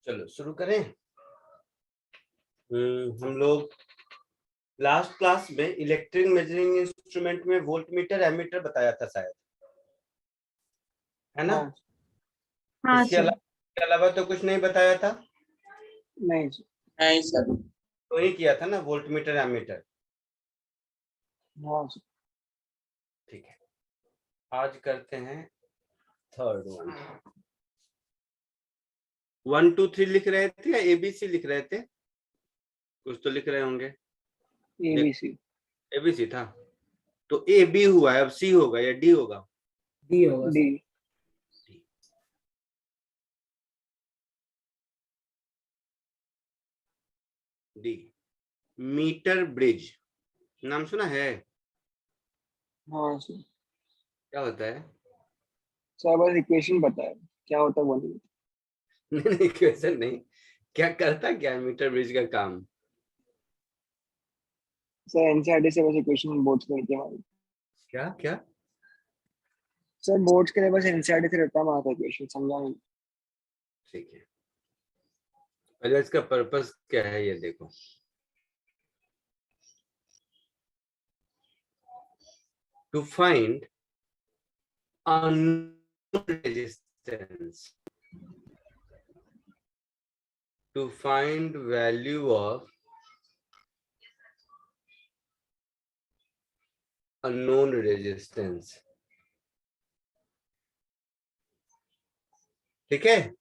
चलो शुरू करें। हम लोग लास्ट क्लास में इलेक्ट्रिक मेजरिंग इंस्ट्रूमेंट में वोल्टमीटर एमीटर बताया था शायद, है ना? हाँ इसके सर। अलावा तो कुछ नहीं बताया था। नहीं सर। तो ही किया था ना वोल्टमीटर एमीटर। हाँ सर। ठीक है, आज करते हैं थर्ड वन। 1 2 3 लिख रहे थे या एबीसी लिख रहे थे? कुछ तो लिख रहे होंगे। एबीसी। एबीसी था तो ए बी हुआ है, अब सी होगा या डी होगा? डी होगा। डी। डी। मीटर ब्रिज नाम सुना है? हाँ सर। क्या होता है? सर बस इक्वेशन बताए क्या होता है बोलिए। नहीं, क्वेश्चन नहीं, क्या करता क्या है मीटर ब्रिज का काम? सर एनसीईआरटी से बस इक्वेशन बोर्ड्स में लिखे हमारे। क्या क्या? सर बोर्ड्स के लिए बस एनसीईआरटी से रट्टा मारता है इक्वेशन, समझा नहीं। ठीक है, पहले इसका पर्पस क्या है ये देखो। To find unknown resistance, to find value of unknown resistance। ठीक है,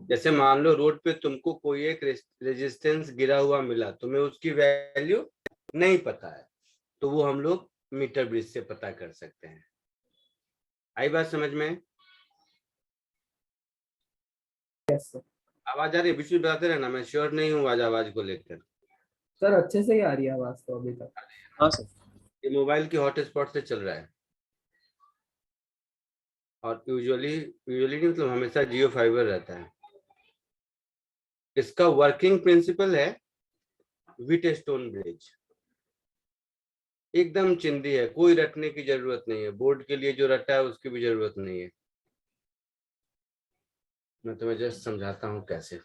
जैसे मान लो रोड पे तुमको कोई एक रेजिस्टेंस गिरा हुआ मिला, तुम्हें उसकी वैल्यू नहीं पता है, तो वो हम लोग मीटर ब्रिज से पता कर सकते हैं। आई बात समझ में? Yes sir. आवाज आ रही है? बीच में बताते रहना, मैं श्योर नहीं हूँ आज आवाज को लेकर। सर अच्छे से ही आ रही है आवाज तो अभी तक। हाँ सर। ये मोबाइल की हॉटस्पॉट से चल रहा है और यूजुअली नहीं, मतलब हमेशा जियो फाइबर रहता है। इसका वर्किंग प्रिंसिपल है व्हीटस्टोन ब्रिज। एकदम चिंदी है, कोई रटने की जरूरत नहीं है, बोर्ड के लिए जो रटा है उसकी भी जरूरत नहीं है। मैं तुम्हें जस्ट समझाता हूँ कैसे।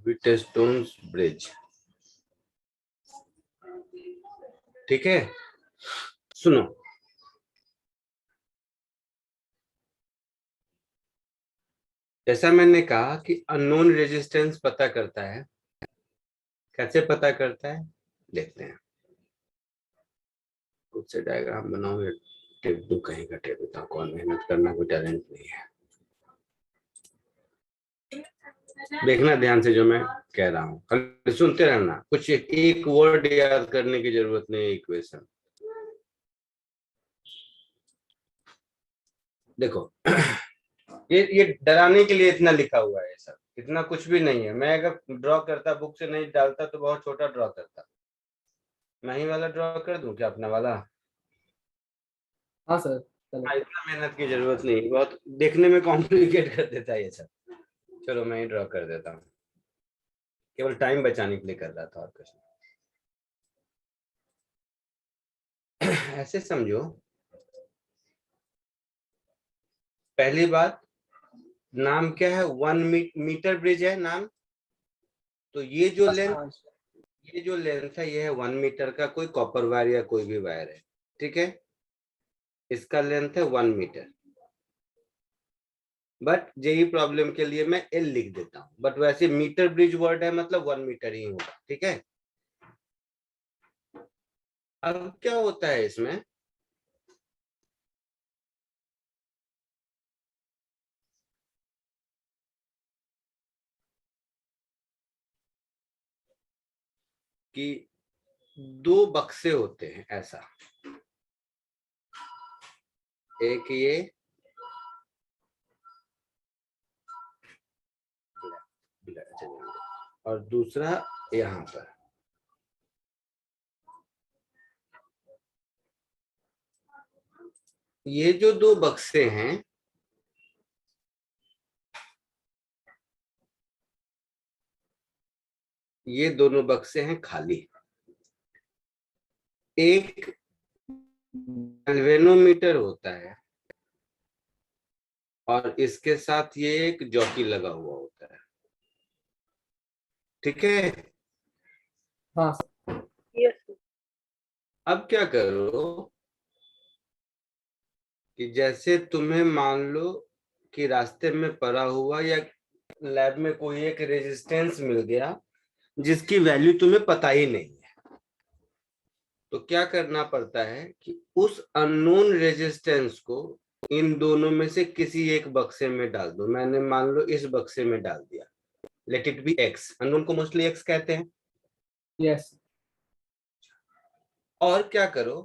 व्हीटस्टोन ब्रिज, ठीक है, सुनो। जैसा मैंने कहा कि अननोन रेजिस्टेंस पता करता है। कैसे पता करता है देखते हैं। खुद से डायग्राम बनाओ या टेप दो, कहीं का टेप बताओ, कौन मेहनत करना कोई टैलेंट नहीं है। देखना ध्यान से जो मैं कह रहा हूँ, खाली सुनते रहना, कुछ एक वर्ड याद करने की जरूरत नहीं है। इक्वेशन देखो, ये डराने के लिए इतना लिखा हुआ है, सब इतना कुछ भी नहीं है। मैं अगर ड्रॉ करता, बुक से नहीं डालता तो बहुत छोटा ड्रॉ करता। मैं ही वाला ड्रॉ कर दूं क्या, अपना वाला? हाँ सर चलो। इतना मेहनत की जरूरत नहीं, बहुत देखने में कॉम्प्लिकेट कर देता है ये सब। चलो मैं ही ड्रॉ कर देता हूँ, केवल टाइम बचाने के लिए कर रहा था और कुछ नहीं। ऐसे समझो, पहली बात, नाम क्या है? 1 मीटर ब्रिज है नाम। तो ये जो लेंथ है ये है 1 मीटर का। कोई कॉपर वायर या कोई भी वायर है, ठीक है, इसका लेंथ है 1 मीटर। बट यही प्रॉब्लम के लिए मैं एल लिख देता हूँ, बट वैसे मीटर ब्रिज वर्ड है मतलब 1 मीटर ही होगा, ठीक है। अब क्या होता है इसमें, कि दो बक्से होते हैं ऐसा, एक ये और दूसरा यहाँ पर। ये जो दो बक्से हैं, ये दोनों बक्से हैं खाली। एक गैल्वेनोमीटर होता है और इसके साथ ये एक जॉकी लगा हुआ होता है, ठीक है। हाँ Yes. अब क्या करो कि जैसे तुम्हें मान लो कि रास्ते में पड़ा हुआ या लैब में कोई एक रेजिस्टेंस मिल गया जिसकी वैल्यू तुम्हें पता ही नहीं है, तो क्या करना पड़ता है कि उस अननोन रेजिस्टेंस को इन दोनों में से किसी एक बक्से में डाल दो। मैंने मान लो इस बक्से में डाल दिया, let it be x, unknown को मोस्टली एक्स कहते हैं। यस और क्या करो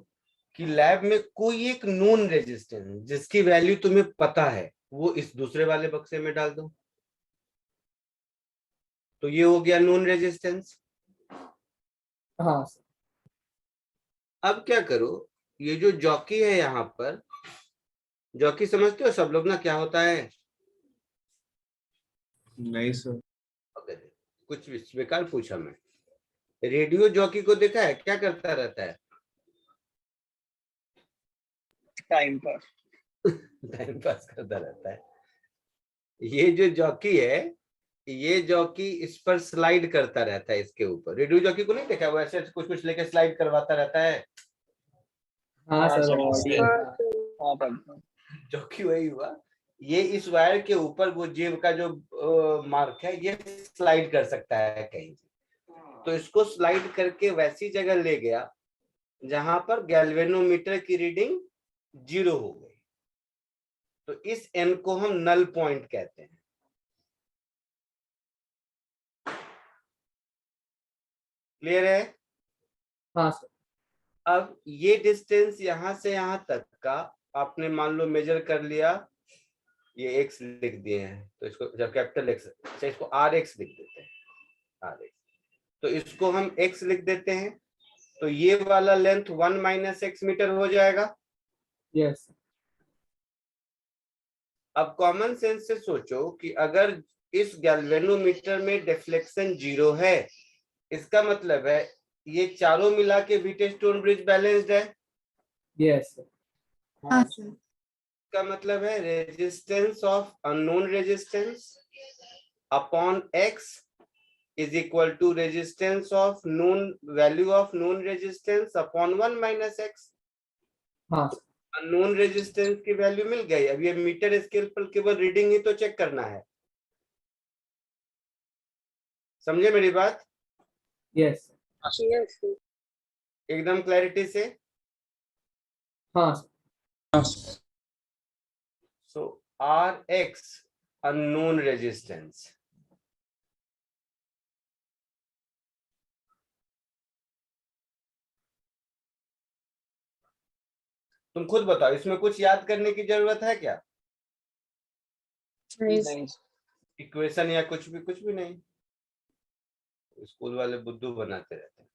कि लैब में कोई एक नोन रेजिस्टेंस जिसकी वैल्यू तुम्हें पता है वो इस दूसरे वाले बक्से में डाल दो, तो ये हो गया नोन रेजिस्टेंस। हाँ सर अब क्या करो, ये जो जॉकी है यहाँ पर, जॉकी समझते हो सब लोग ना क्या होता है? नहीं सर। अगर कुछ भी बेकार पूछा मैं। रेडियो जॉकी को देखा है क्या करता रहता है? टाइम पर टाइम पास करता रहता है। ये जो जॉकी है, ये जॉकी इस पर स्लाइड करता रहता है, इसके ऊपर। रेडियो जॉकी को नहीं देखा? वो ऐसे कुछ कुछ लेके स्लाइड करवाता रहता है। हाँ हाँ सर सर, वो ऑडियो। हाँ, हाँ पढ़ता जॉकी वही हुआ। ये इस वायर के ऊपर वो जेब का जो मार्क है ये स्लाइड कर सकता है कहीं से, तो इसको स्लाइड करके वैसी जगह ले गया जहां पर गैल्वेनोमीटर की रीडिंग 0 हो गई, तो इस एन को हम नल पॉइंट कहते हैं। क्लियर है? हाँ सर अब ये डिस्टेंस यहां से यहां तक का आपने मान लो मेजर कर लिया, ये एक्स लिख दिए हैं, तो इसको जब कैपिटल एक्स, अच्छा इसको आर एक्स लिख देते हैं, आर एक्स, तो इसको हम एक्स लिख देते हैं, तो ये वाला लेंथ 1 माइनस एक्स मीटर हो जाएगा। यस अब कॉमन सेंस से सोचो कि अगर इस गैल्वेनोमीटर में डिफ्लेक्शन 0 है, इसका मतलब है ये चारों मिला के व्हीटस्टोन ब्रिज बैलेंस्ड है। यस हाँ सर। का मतलब है resistance of unknown resistance upon x is equal to resistance of known, value of known resistance upon 1 minus x. हाँ अननोन रेजिस्टेंस की वैल्यू मिल गई। अब ये मीटर स्केल पर केवल रीडिंग ही तो चेक करना है। समझे मेरी बात? Yes Yes. एकदम क्लैरिटी से। हाँ sir so R x unknown resistance, तुम खुद बताओ इसमें कुछ याद करने की जरूरत है क्या? Nice. नहीं इक्वेशन या कुछ भी नहीं। स्कूल वाले बुद्धू बनाते रहते हैं।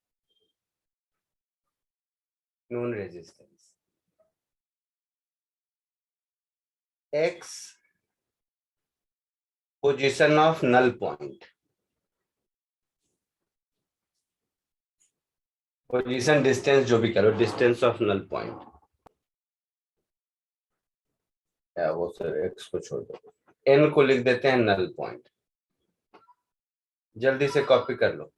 Known resistance x position of null point, position distance जो भी करो, डिस्टेंस ऑफ नल पॉइंट, या वो सर एक्स को छोड़ दो, एन को लिख देते हैं नल पॉइंट। जल्दी से कॉपी कर लो।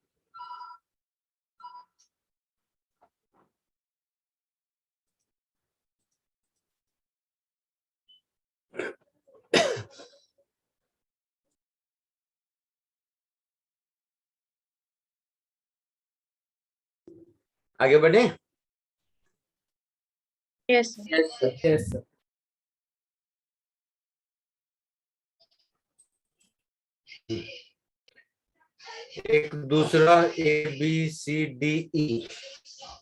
आगे बढ़े। Yes. यस सर एक दूसरा A B C D E,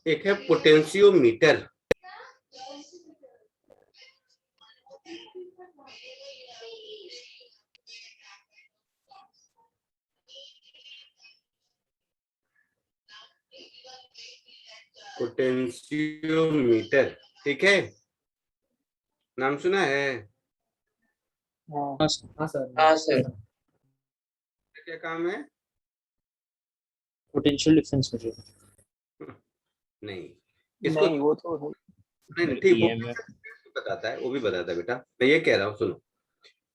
एक है पोटेंशियोमीटर। पोटेंशियोमीटर, ठीक है, नाम सुना है? हाँ हाँ सर क्या काम है? पोटेंशियल डिफरेंस मुझे नहीं, इसको नहीं वो तो है। नहीं ठीक, वो EMF बताता है, वो भी बताता है बेटा। मैं ये कह रहा हूँ, सुनो,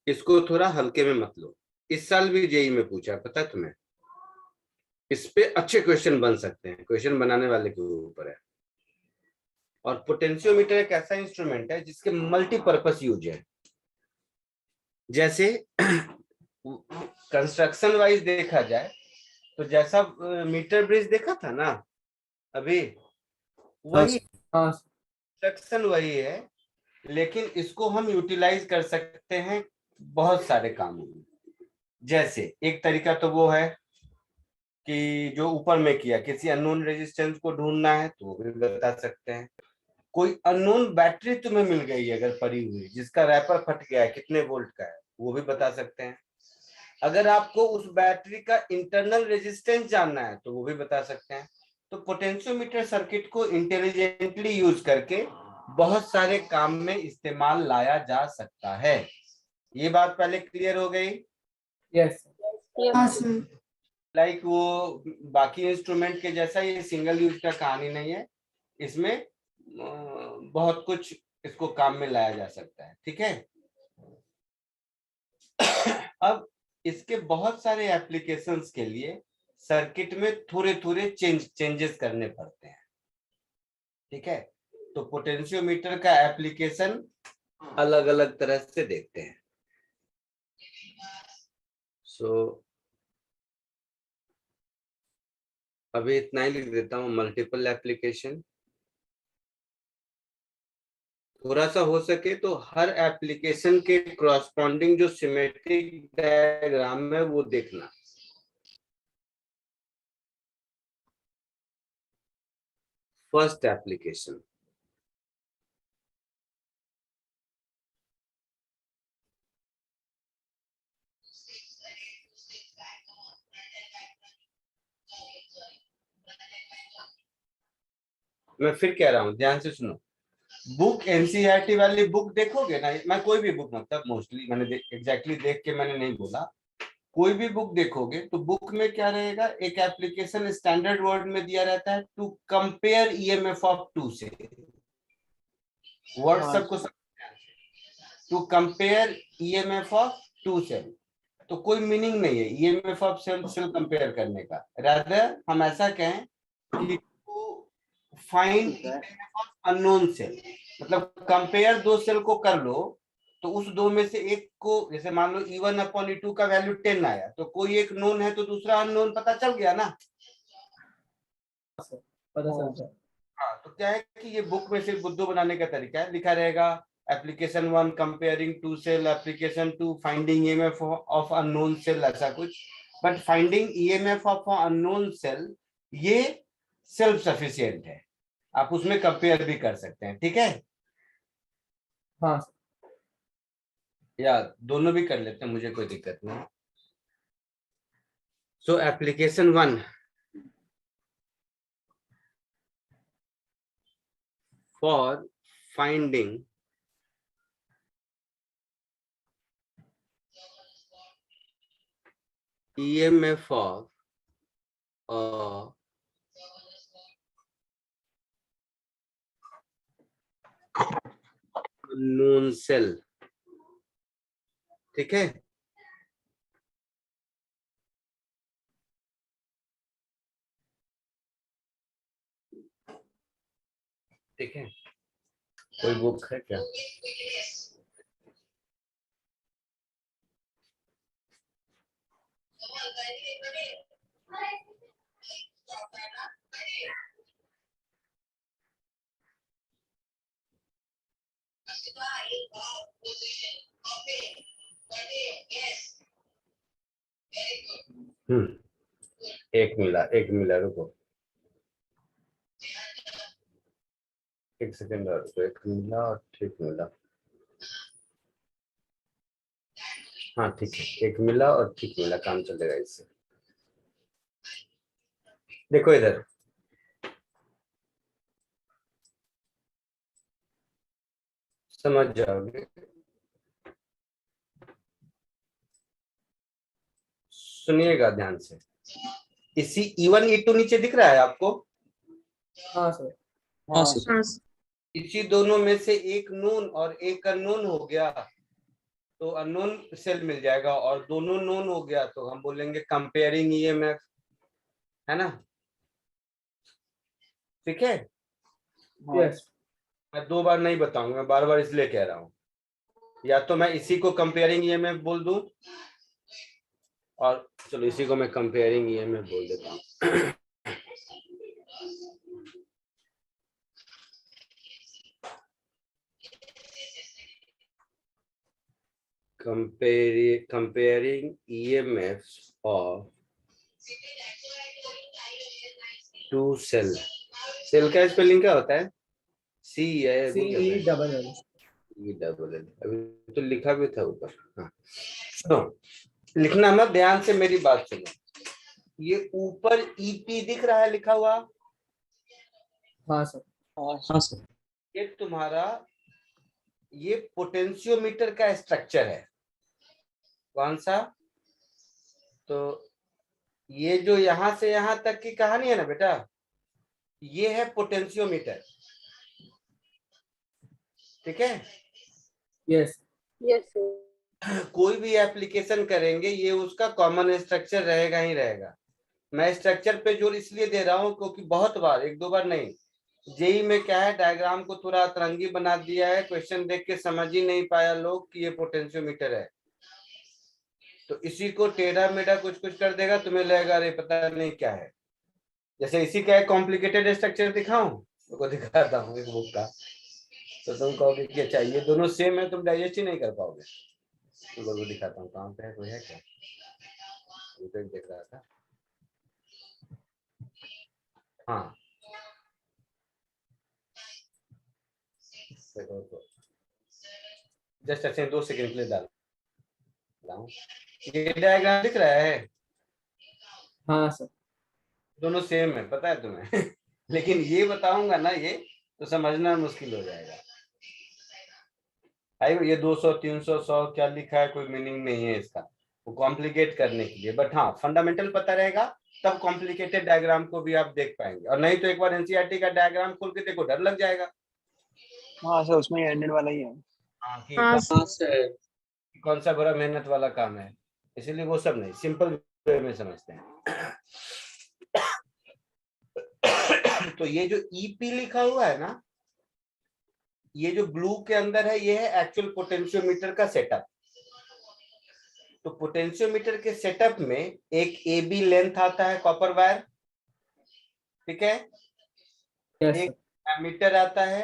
इसको थोड़ा हल्के में मत लो। इस साल भी जेई में पूछा है, पता है तुम्हें? इस पे अच्छे क्वेश्चन बन सकते हैं, क्वेश्चन बनाने वाले के ऊपर है। और पोटेंशियोमीटर एक ऐसा इंस्ट्रूमेंट है जिसके मल्टीपर्पस यूज है। जैसे कंस्ट्रक्शन वाइज देखा जाए तो जैसा मीटर ब्रिज देखा था ना अभी, वही हाँ कंस्ट्रक्शन वही है, लेकिन इसको हम यूटिलाइज कर सकते हैं बहुत सारे कामों में। जैसे एक तरीका तो वो है कि जो ऊपर में किया, किसी अननोन रेजिस्टेंस को ढूंढना है तो वो भी बता सकते हैं। कोई अननोन बैटरी तुम्हें मिल गई अगर पड़ी हुई, जिसका रैपर फट गया है, कितने वोल्ट का है, वो भी बता सकते हैं। अगर आपको उस बैटरी का इंटरनल रेजिस्टेंस जानना है तो वो भी बता सकते हैं। तो पोटेंशियोमीटर सर्किट को इंटेलिजेंटली यूज करके बहुत सारे काम में इस्तेमाल लाया जा सकता है। ये बात पहले क्लियर हो गई? Yes Yes, sir. लाइक वो बाकी इंस्ट्रूमेंट के जैसा ये सिंगल यूज का कहानी नहीं है, इसमें बहुत कुछ इसको काम में लाया जा सकता है। ठीक है, अब इसके बहुत सारे एप्लीकेशंस के लिए सर्किट में थोड़े थोड़े चेंजेस करने पड़ते हैं। ठीक है, तो पोटेंशियोमीटर का एप्लीकेशन अलग अलग तरह से देखते हैं। सो अभी इतना ही लिख देता हूँ, मल्टीपल एप्लीकेशन। थोड़ा सा हो सके तो हर एप्लीकेशन के क्रॉसपॉन्डिंग जो सिमेट्रिक डायग्राम है वो देखना। फर्स्ट एप्लीकेशन, मैं फिर कह रहा हूँ, ध्यान से सुनो। बुक एनसीईआरटी वाली बुक देखोगे ना, मैं कोई भी बुक, मतलब मोस्टली मैंने एग्जैक्टली देख के मैंने नहीं बोला, कोई भी बुक देखोगे तो बुक में क्या रहेगा, एक एप्लीकेशन स्टैंडर्ड वर्ड में दिया रहता है, to compare EMF of two cell. Word हाँ सबको, to compare EMF of two cell, तो कोई मीनिंग नहीं है ईएमएफ ऑफ सेल कंपेयर करने का। रादर हम ऐसा कहें कि to find EMF of unknown cell, मतलब कंपेयर दो सेल को कर लो, तो उस दो में से एक को, जैसे मान लो E1/E2 का वैल्यू 10 आया, तो कोई एक नोन है तो दूसरा अननोन पता चल गया ना। पता चलता है। हाँ, तो क्या है कि ये बुक में सिर्फ बुद्धू बनाने का तरीका है, लिखा रहेगा application 1 comparing two cell, application 2 finding EMF of unknown cell, ऐसा कुछ। But finding EMF of unknown cell ये सेल्फ सफिशिएंट है, आप उसमें कंपेयर भी कर सकते हैं। ठीक है, हाँ या दोनों भी कर लेते हैं, मुझे कोई दिक्कत नहीं। सो application 1, for finding EMF of a known cell। ठीक है, ठीक है, कोई बुक है क्या? एक मिला रुको, एक सेकंड और रुको, एक मिला और ठीक मिला। हाँ ठीक है, एक मिला और ठीक मिला, काम चलेगा इससे। देखो इधर, समझ जाओगे। सुनिएगा ध्यान से। इसी E1 E2 नीचे दिख रहा है आपको? हाँ सर। हाँ हाँ सर। इसी दोनों में से एक नोन और एक अननोन हो गया तो अननोन सेल मिल जाएगा, और दोनों नोन हो गया तो हम बोलेंगे कंपेयरिंग ईएमएफ, है ना? ठीक है, यस। मैं 2 बार नहीं बताऊंगा, मैं बार बार इसलिए कह रहा हूँ। या तो मैं इसी को कंपेयरिंग ईएमएफ बोल दूं, और चलो इसी को मैं कंपेयरिंग ईएमएफ बोल देता हूँ। comparing EMFs of two cell. Cell का स्पेलिंग क्या होता है? सी है, CELL। ELL। अभी तो लिखा भी था ऊपर। हाँ, तो लिखना मत, ध्यान से मेरी बात सुनो। ये ऊपर EP दिख रहा है लिखा हुआ? हाँ सर। हाँ सर। ये तुम्हारा ये पोटेंशियोमीटर का स्ट्रक्चर है। कौन सा? तो ये जो यहां से यहां तक की कहानी है ना बेटा, ये है पोटेंशियोमीटर। ठीक है? यस। Yes sir. कोई भी एप्लीकेशन करेंगे ये उसका कॉमन स्ट्रक्चर रहेगा ही रहेगा। मैं स्ट्रक्चर पे जोर इसलिए दे रहा हूं क्योंकि बहुत बार, 1-2 बार नहीं, जेई में क्या है, डायग्राम को थोड़ा अतरंगी बना दिया है, क्वेश्चन देख के समझ ही नहीं पाया लोग कि ये पोटेंशियोमीटर है, तो इसी को टेढ़ा मेढ़ा कुछ कुछ कर देगा, तुम्हें लगेगा अरे पता नहीं क्या है। जैसे इसी का एक कॉम्प्लिकेटेड स्ट्रक्चर दिखाऊं, तो दिखाता हूँ एक बुक का, तो तुम कहोगे कि अच्छा ये दोनों सेम है, तुम डाइजेस्ट ही नहीं कर पाओगे। तो दिखाता हूँ, कहाँ पे है, कोई है क्या? देख रहा था। हाँ, देखो तो जस्ट ऐसे 2 सेकंड के लिए डाल रहा हूँ। ये डायग्राम दिख रहा है? हाँ सर। दोनों सेम है, पता है तुम्हें? लेकिन ये बताऊंगा ना, ये तो समझना मुश्किल हो जाएगा। भाई ये 200 300 100 क्या लिखा है, कोई मीनिंग नहीं है इसका, वो कॉम्प्लिकेट करने के लिए। बट हाँ, फंडामेंटल पता रहेगा तब कॉम्प्लिकेटेड डायग्राम को भी आप देख पाएंगे, और नहीं तो एक बार एनसीईआरटी का डायग्राम खोल के देखो, डर लग जाएगा। हाँ सर, उसमें एंडेड वाला ही है। हाँ, कि हाँ कौन सा बड़ा मेहनत वाला काम है, इसीलिए वो सब नहीं, सिंपल वे में समझते हैं। तो ये जो ईपी लिखा हुआ है ना, ये जो ब्लू के अंदर है, ये है एक्चुअल पोटेंशियोमीटर का सेटअप। तो पोटेंशियोमीटर के सेटअप में एक AB लेंथ आता है कॉपर वायर, ठीक है? यस एक सर। एमीटर आता है,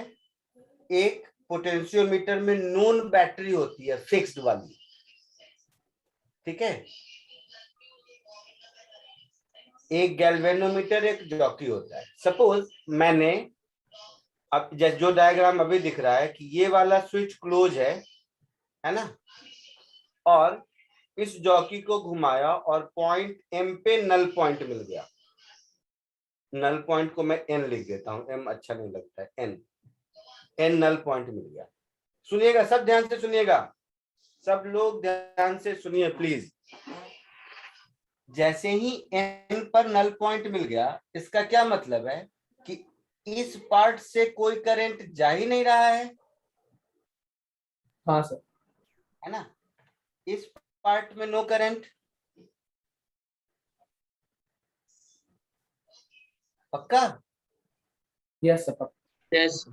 एक पोटेंशियोमीटर में नोन बैटरी होती है फिक्स्ड वाली, ठीक है? एक गैल्वेनोमीटर, एक जॉकी होता है। सपोज मैंने अब जो डायग्राम अभी दिख रहा है कि ये वाला स्विच क्लोज है ना, और इस जॉकी को घुमाया और पॉइंट M पे नल पॉइंट मिल गया। नल पॉइंट को मैं N लिख देता हूं, M अच्छा नहीं लगता है, N नल पॉइंट मिल गया। सुनिएगा, सब ध्यान से सुनिएगा, सब लोग ध्यान से सुनिए प्लीज। जैसे ही N पर नल पॉइंट मिल गया, इसका क्या मतलब है कि इस पार्ट से कोई करंट जा ही नहीं रहा है, हाँ सर। है ना? इस पार्ट में नो करंट, पक्का? Yes sir. यस।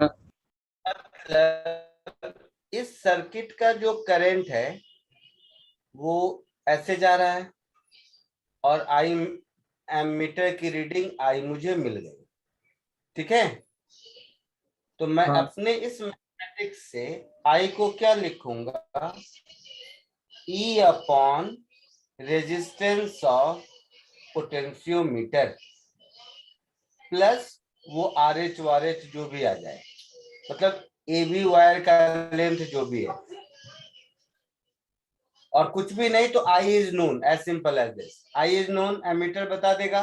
इस सर्किट का जो करंट है वो ऐसे जा रहा है, और आई एमीटर की रीडिंग आई मुझे मिल गई, ठीक है? तो मैं हाँ अपने इस मैथमेटिक्स से आई को क्या लिखूंगा, E upon resistance of potentiometer plus वो RH वारएच जो भी आ जाए, मतलब AB वायर का लेंथ जो भी है, और कुछ भी नहीं तो I is known, as simple as this. I is known, ammeter बता देगा,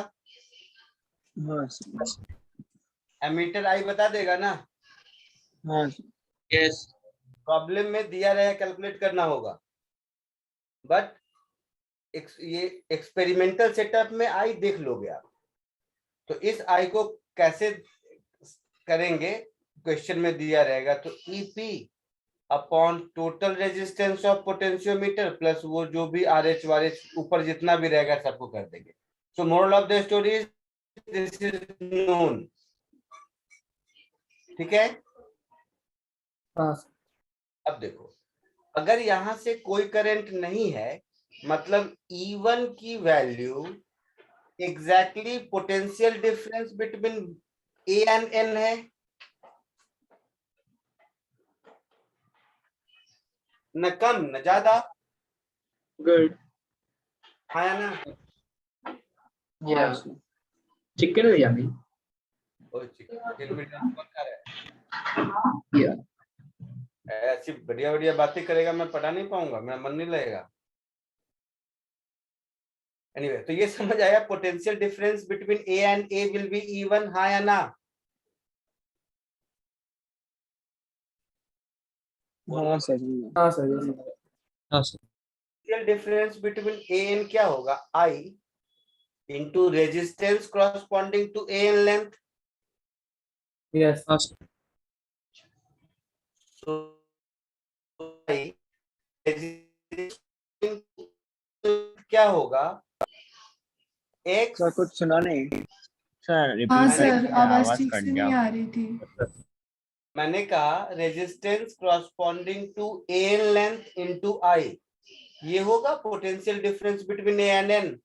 हाँ सर। एमीटर I बता देगा ना? हाँ सर। यस। प्रॉब्लम में दिया रहे, कैलकुलेट करना होगा, बट ये एक्सपेरिमेंटल सेटअप में I देख लोगे आप। तो इस आई को कैसे करेंगे, क्वेश्चन में दिया रहेगा। तो EP upon total resistance of potentiometer plus वो जो भी आर एच वार एच ऊपर जितना भी रहेगा सबको कर देंगे। सो moral of the story is this is known. ठीक है। हाँ सर। अब देखो, अगर यहां से कोई करंट नहीं है, मतलब E1 की वैल्यू exactly potential difference between A and N है, न कम न ज्यादा, गुड। है ना। हाँ chicken biryani. Oh chicken biryani कौन खा रहा है? या ऐसी बढ़िया बढ़िया बातें करेगा, मैं पढ़ा नहीं पाऊंगा, मेरा मन नहीं लगेगा। एनीवे, तो ये समझ आया, potential difference between A and A will be even, हाँ या ना? हाँ सर। हाँ सर, ये समझ आया। हाँ sir. Potential difference between A and क्या होगा? I into resistance corresponding to A N length. Yes. हाँ सर। So, क्या होगा? X सर कुछ सुना नहीं। सर हाँ रिपीट सर, करेंगे, आवाज आवाज ठीक कट से गया। नहीं आ रही थी। मैंने कहा resistance corresponding to A N length into I, ये होगा potential difference between A and N.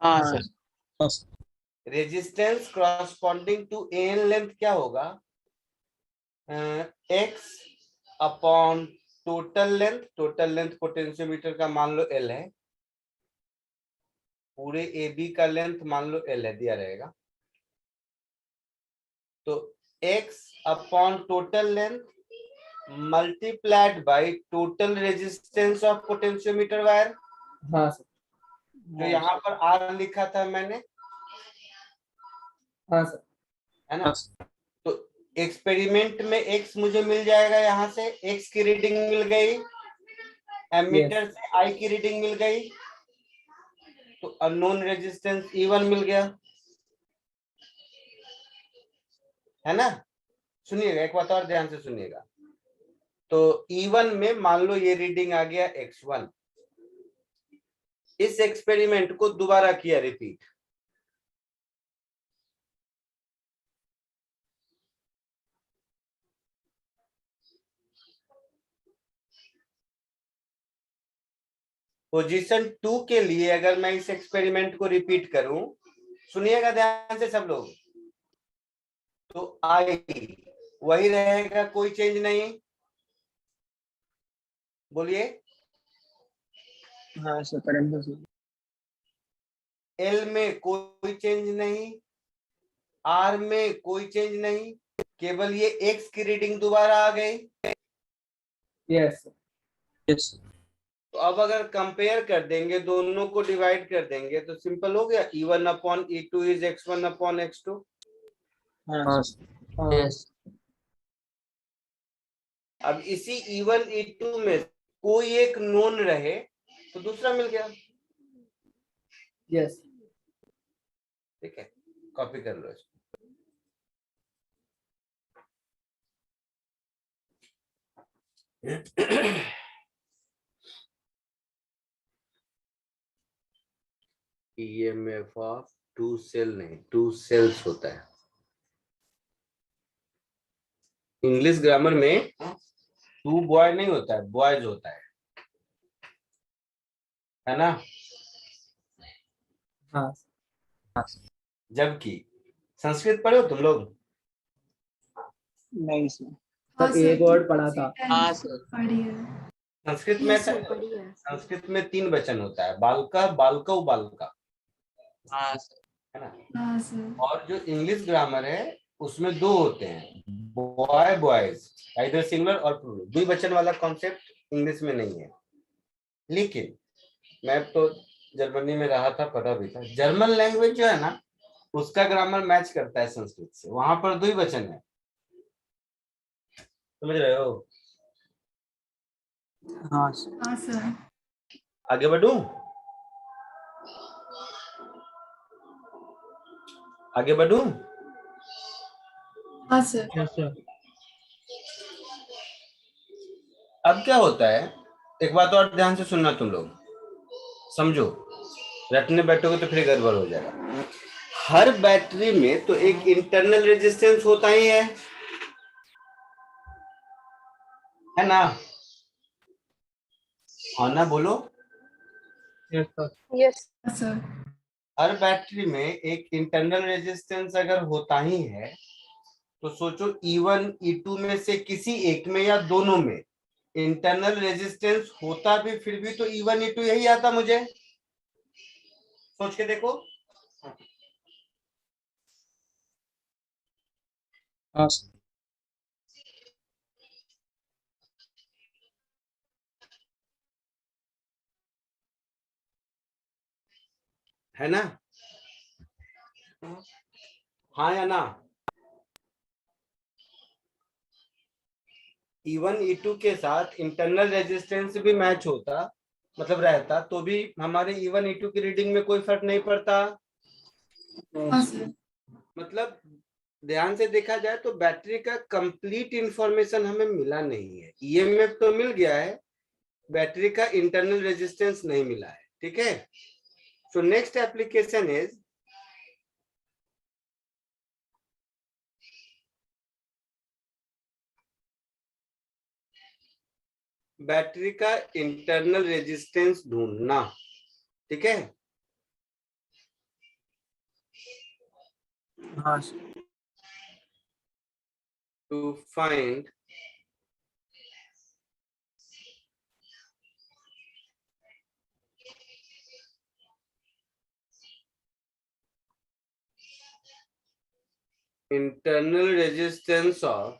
हाँ हाँ सर। हाँ sir. Resistance corresponding to A N length क्या होगा? X upon total length. Total length potentiometer का मान लो एल है, पूरे ए बी का लेंथ मान लो एल है, दिया रहेगा। तो x upon total length multiplied by total resistance of potentiometer wire. हाँ सर। जो यहाँ पर R लिखा था मैंने, हाँ सर। है ना। हाँ सर। तो एक्सपेरिमेंट में x मुझे मिल जाएगा, यहाँ से x की रीडिंग मिल गई, एमीटर से I की रीडिंग मिल गई, तो अननोन रेजिस्टेंस E1 मिल गया, है ना। सुनिएगा, एक बात और ध्यान से सुनिएगा। तो E1 में मान लो ये रीडिंग आ गया X1। इस एक्सपेरिमेंट को दोबारा किया, रिपीट। पोजीशन 2 के लिए अगर मैं इस एक्सपेरिमेंट को रिपीट करूं, सुनिएगा ध्यान से सब लोग, तो आई वही रहेगा, कोई चेंज नहीं। बोलिए। हाँ सर, करंट तो सर। एल में कोई चेंज नहीं, आर में कोई चेंज नहीं, केवल ये एक्स की रीडिंग दोबारा आ गई। Yes sir. यस। तो अब अगर कंपेयर कर देंगे, दोनों को डिवाइड कर देंगे, तो सिंपल हो गया, E1 upon E2 is X1 upon X2। हाँ हाँ सर। सर। हाँ। यस। अब इसी E1 E2 में कोई एक नोन रहे तो दूसरा मिल गया। यस। ठीक है, कॉपी कर लो इसको। EMF ऑफ टू सेल नहीं, टू सेल्स होता है। इंग्लिश ग्रामर में टू बॉय नहीं होता है, बॉयज होता है ना। हाँ। जबकि संस्कृत पढ़े हो तुम लोग? नहीं सर। हाँ सर एक वर्ड पढ़ा था। हाँ सर। पढ़ी है। संस्कृत में ऐसा, संस्कृत में 3 वचन होता है, बालका, बालकौ, बालका, हाँ सर। है ना। हाँ सर। और जो इंग्लिश ग्रामर है उसमें 2 होते हैं, बॉय बॉयज, आइदर सिंगुलर और प्लूरल। द्विवचन वाला कॉन्सेप्ट इंग्लिश में नहीं है। लेकिन मैं तो जर्मनी में रहा था, पता भी था, जर्मन लैंग्वेज जो है ना उसका ग्रामर मैच करता है संस्कृत से, वहां पर द्विवचन है, समझ रहे हो। हाँ सर। हाँ सर। आगे बढ़ूं? आगे बढ़ूं? हाँ सर। Yes, sir. अब क्या होता है, एक बात और ध्यान से सुनना तुम लोग, समझो, रटने बैठोगे तो फिर गड़बड़ हो जाएगा। हर बैटरी में तो एक इंटरनल रेजिस्टेंस होता ही है ना? हाँ ना, बोलो। Yes, sir. Yes sir. हर बैटरी में एक इंटरनल रेजिस्टेंस अगर होता ही है तो सोचो E1 E2 में से किसी एक में या दोनों में इंटरनल रेजिस्टेंस होता भी, फिर भी तो E1 E2 यही आता मुझे। सोच के देखो। हाँ सर. है ना? हाँ या ना? E1 E2 के साथ इंटरनल रेजिस्टेंस भी मैच होता, मतलब रहता, तो भी हमारे E1 E2 की रीडिंग में कोई फर्क नहीं पड़ता। हाँ सर। मतलब ध्यान से देखा जाए तो बैटरी का कंप्लीट इंफॉर्मेशन हमें मिला नहीं है। ईएमएफ तो मिल गया है, बैटरी का इंटरनल रेजिस्टेंस नहीं मिला है। ठीक है? So next application is battery का इंटरनल रेजिस्टेंस ढूंढना। ठीक है? हाँ sir. To find internal resistance of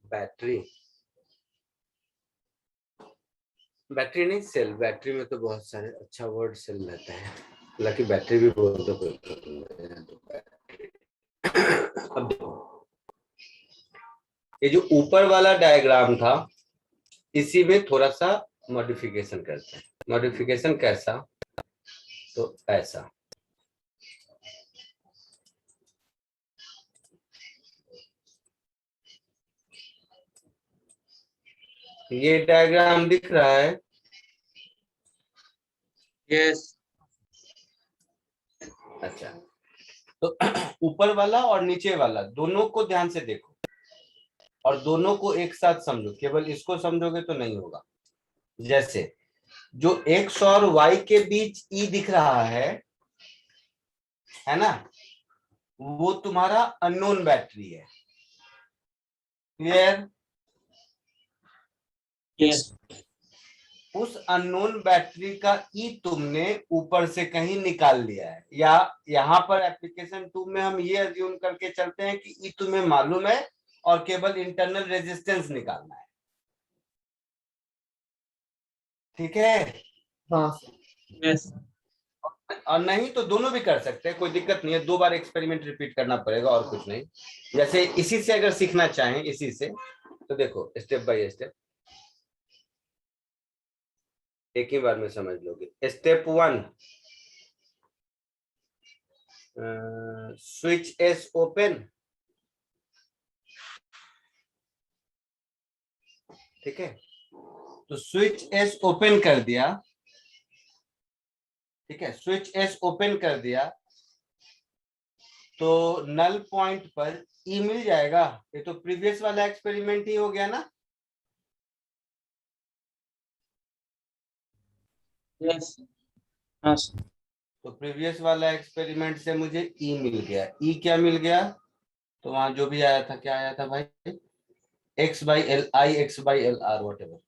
battery, battery नहीं सेल, बैटरी में तो बहुत सारे अच्छा वर्ड सेल रहता है, हालांकि बैटरी भी बोल दो कोई प्रॉब्लम नहीं। अब देखो, ये जो ऊपर वाला डायग्राम था इसी में थोड़ा सा मॉडिफिकेशन करते हैं। मॉडिफिकेशन कैसा? तो ऐसा, ये डायग्राम दिख रहा है? Yes. अच्छा, तो ऊपर वाला और नीचे वाला दोनों को ध्यान से देखो और दोनों को एक साथ समझो, केवल इसको समझोगे तो नहीं होगा। जैसे जो एक्स और वाई के बीच ई दिख रहा है ना, वो तुम्हारा अननोन बैटरी है। क्लियर? Yes. उस अननोन बैटरी का ई तुमने ऊपर से कहीं निकाल लिया है, या यहाँ पर एप्लीकेशन 2 में हम ये अज्यूम करके चलते हैं कि ई तुम्हें मालूम है और केवल इंटरनल रेजिस्टेंस निकालना है। ठीक है? हाँ सर। Yes. और नहीं तो दोनों भी कर सकते हैं, कोई दिक्कत नहीं है। 2 बार एक्सपेरिमेंट रिपीट करना पड़ेगा और कुछ नहीं। जैसे इसी से अगर सीखना चाहें, इसी से, तो देखो स्टेप बाय स्टेप, एक ही बार में समझ लोगे। Step 1, switch S open. ठीक है? तो स्विच एस ओपन कर दिया। ठीक है, स्विच एस ओपन कर दिया तो नल पॉइंट पर ई मिल जाएगा। ये तो प्रीवियस वाला एक्सपेरिमेंट ही हो गया ना? Yes. हाँ सर. तो प्रीवियस वाला एक्सपेरिमेंट से मुझे ई मिल गया। ई क्या मिल गया? तो वहां जो भी आया था, क्या आया था भाई? X by L I, x by L R, whatever.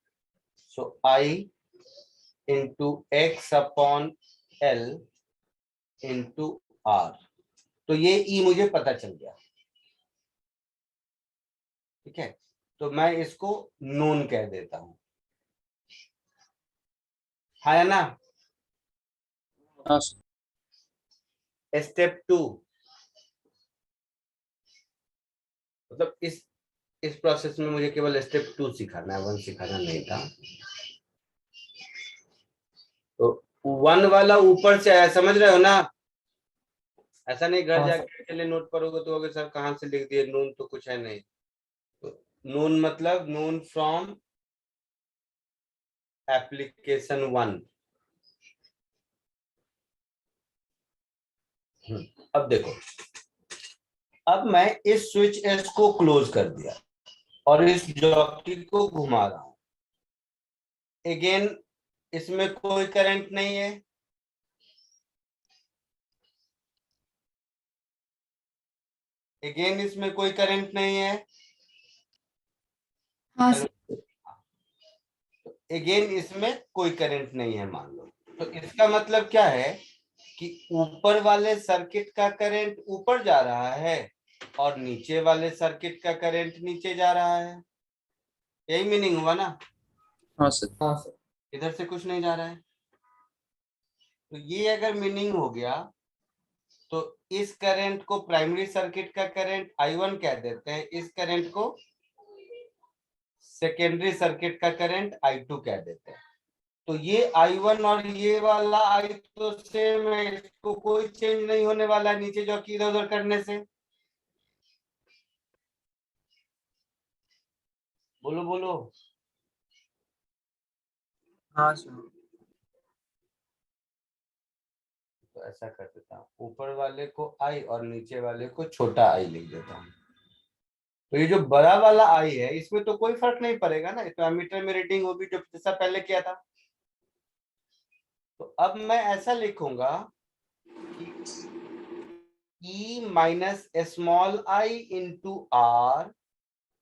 So I into x upon L into R. तो ये ई मुझे पता चल गया। ठीक है, तो मैं इसको नोन कह देता हूं। है ना? हाँ सर. स्टेप 2, मतलब इस प्रोसेस में मुझे केवल स्टेप 2 सिखाना है, 1 सिखाना नहीं था। तो वन वाला ऊपर से आया, समझ रहे हो ना? ऐसा नहीं घर हाँ, जाके चले नोट करोगे तो अगर सर कहाँ से लिख दिए, नून तो कुछ है नहीं। तो नून मतलब नून फ्रॉम एप्लीकेशन 1। अब देखो, अब मैं इस स्विच एस को क्लोज कर दिया और इस जॉकी को घुमा रहा हूं। अगेन इसमें कोई करंट नहीं है, अगेन इसमें कोई करंट नहीं है, हाँ सर। अगेन इसमें कोई करंट नहीं है मान लो। तो इसका मतलब क्या है कि ऊपर वाले सर्किट का करंट ऊपर जा रहा है और नीचे वाले सर्किट का करंट नीचे जा रहा है। यही मीनिंग हुआ ना? हाँ सर। हाँ सर। इधर से कुछ नहीं जा रहा है। तो ये अगर मीनिंग हो गया तो इस करंट को प्राइमरी सर्किट का करंट I1 कह देते हैं, इस करंट को सेकेंडरी सर्किट का करंट I2 कह देते हैं। तो ये I1 और ये वाला I तो सेम है, इसको कोई चेंज नहीं होने वाला नीचे जो कि इधर उधर करने से। बोलो बोलो। हाँ सर। तो ऐसा कर देता हूँ, ऊपर वाले को I और नीचे वाले को छोटा I लिख देता हूँ। तो ये जो बड़ा वाला I है इसमें तो कोई फर्क नहीं पड़ेगा ना, इसमें एमीटर में रीडिंग होगी जो जैसा पहले किया था। तो अब मैं ऐसा लिखूंगा कि E minus small I into R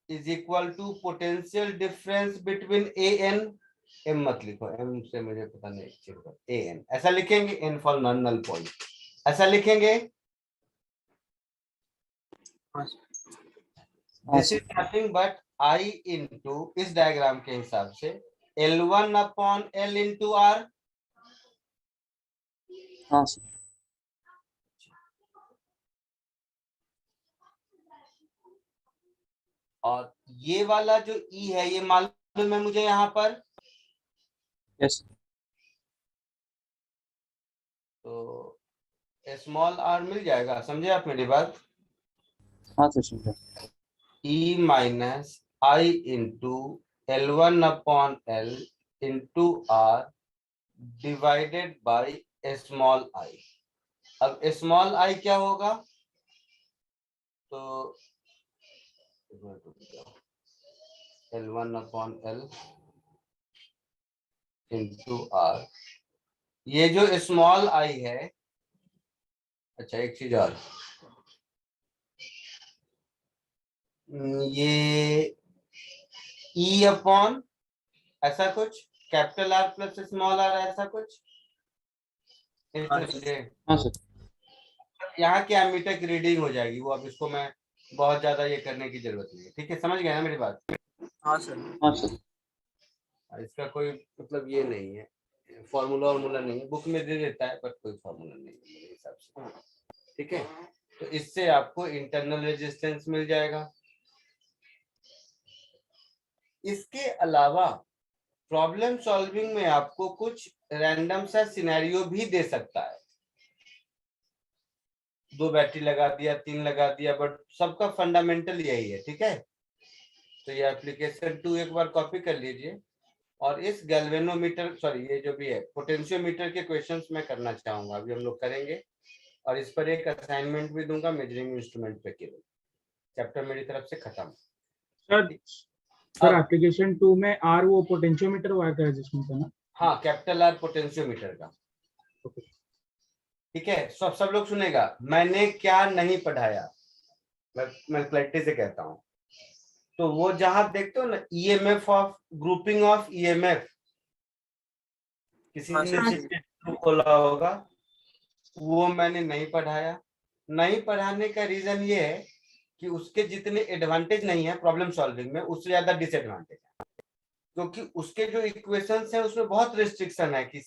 is equal to potential difference between A N, M मत लिखो, एम से मुझे पता नहीं, ए एन ऐसा लिखेंगे, N for non null point ऐसा लिखेंगे। This is nothing but I into, इस डायग्राम के हिसाब से L1 upon L into R। हाँ सर। और ये वाला जो E है ये मालूम है मुझे यहाँ पर, यस। तो स्मॉल r मिल जाएगा, समझे आप मेरी बात? हाँ सर समझा। E minus I into L1 upon L into R divided by small I। अब स्मॉल I क्या होगा? तो L1 upon L into R, ये जो स्मॉल I है, अच्छा एक चीज और, ये E अपॉन ऐसा कुछ capital R plus small r ऐसा कुछ, हाँ सर। यहाँ की एमीटर की रीडिंग हो जाएगी वो। अब इसको मैं बहुत ज्यादा ये करने की जरूरत नहीं है, ठीक है? समझ गए ना मेरी बात? हाँ सर। हाँ सर। इसका कोई मतलब ये नहीं है, फॉर्मूला वॉर्मूला नहीं है, बुक में दे देता है बट कोई फॉर्मूला नहीं है मेरे हिसाब से, ठीक है? तो इससे आपको इंटरनल रेजिस्टेंस मिल जाएगा। इसके अलावा प्रॉब्लम सॉल्विंग में आपको कुछ रैंडम सा सिनेरियो भी दे सकता है। 2 बैटरी लगा दिया, 3 लगा दिया, बट सबका फंडामेंटल यही है, ठीक है? तो ये एप्लीकेशन 2 एक बार कॉपी कर लीजिए और इस गैल्वेनोमीटर, सॉरी ये जो भी है पोटेंशियोमीटर के क्वेश्चंस मैं करना चाहूंगा, अभी हम लोग करेंगे और इस पर एक असाइनमेंट भी दूंगा मेजरिंग इंस्ट्रूमेंट पे केवल। चैप्टर मेरी तरफ से खत्म। सर एप्लीकेशन 2 में आर वो पोटेंशियोमीटर वायर का रेजिस्टेंस है ना? हाँ, कैपिटल R पोटेंशियोमीटर का, ठीक है? सब लोग सुनेगा, मैंने क्या नहीं पढ़ाया, मैं क्लैरिटी से कहता हूँ। तो वो जहां देखते हो ना EMF of grouping of EMF, किसी ने खोला होगा, वो मैंने नहीं पढ़ाया। नहीं पढ़ाने का रीजन ये है कि उसके जितने एडवांटेज नहीं है प्रॉब्लम सॉल्विंग में, उससे ज्यादा डिसएडवांटेज है, क्योंकि उसके जो इक्वेशंस है उसमें बहुत रिस्ट्रिक्शन है कि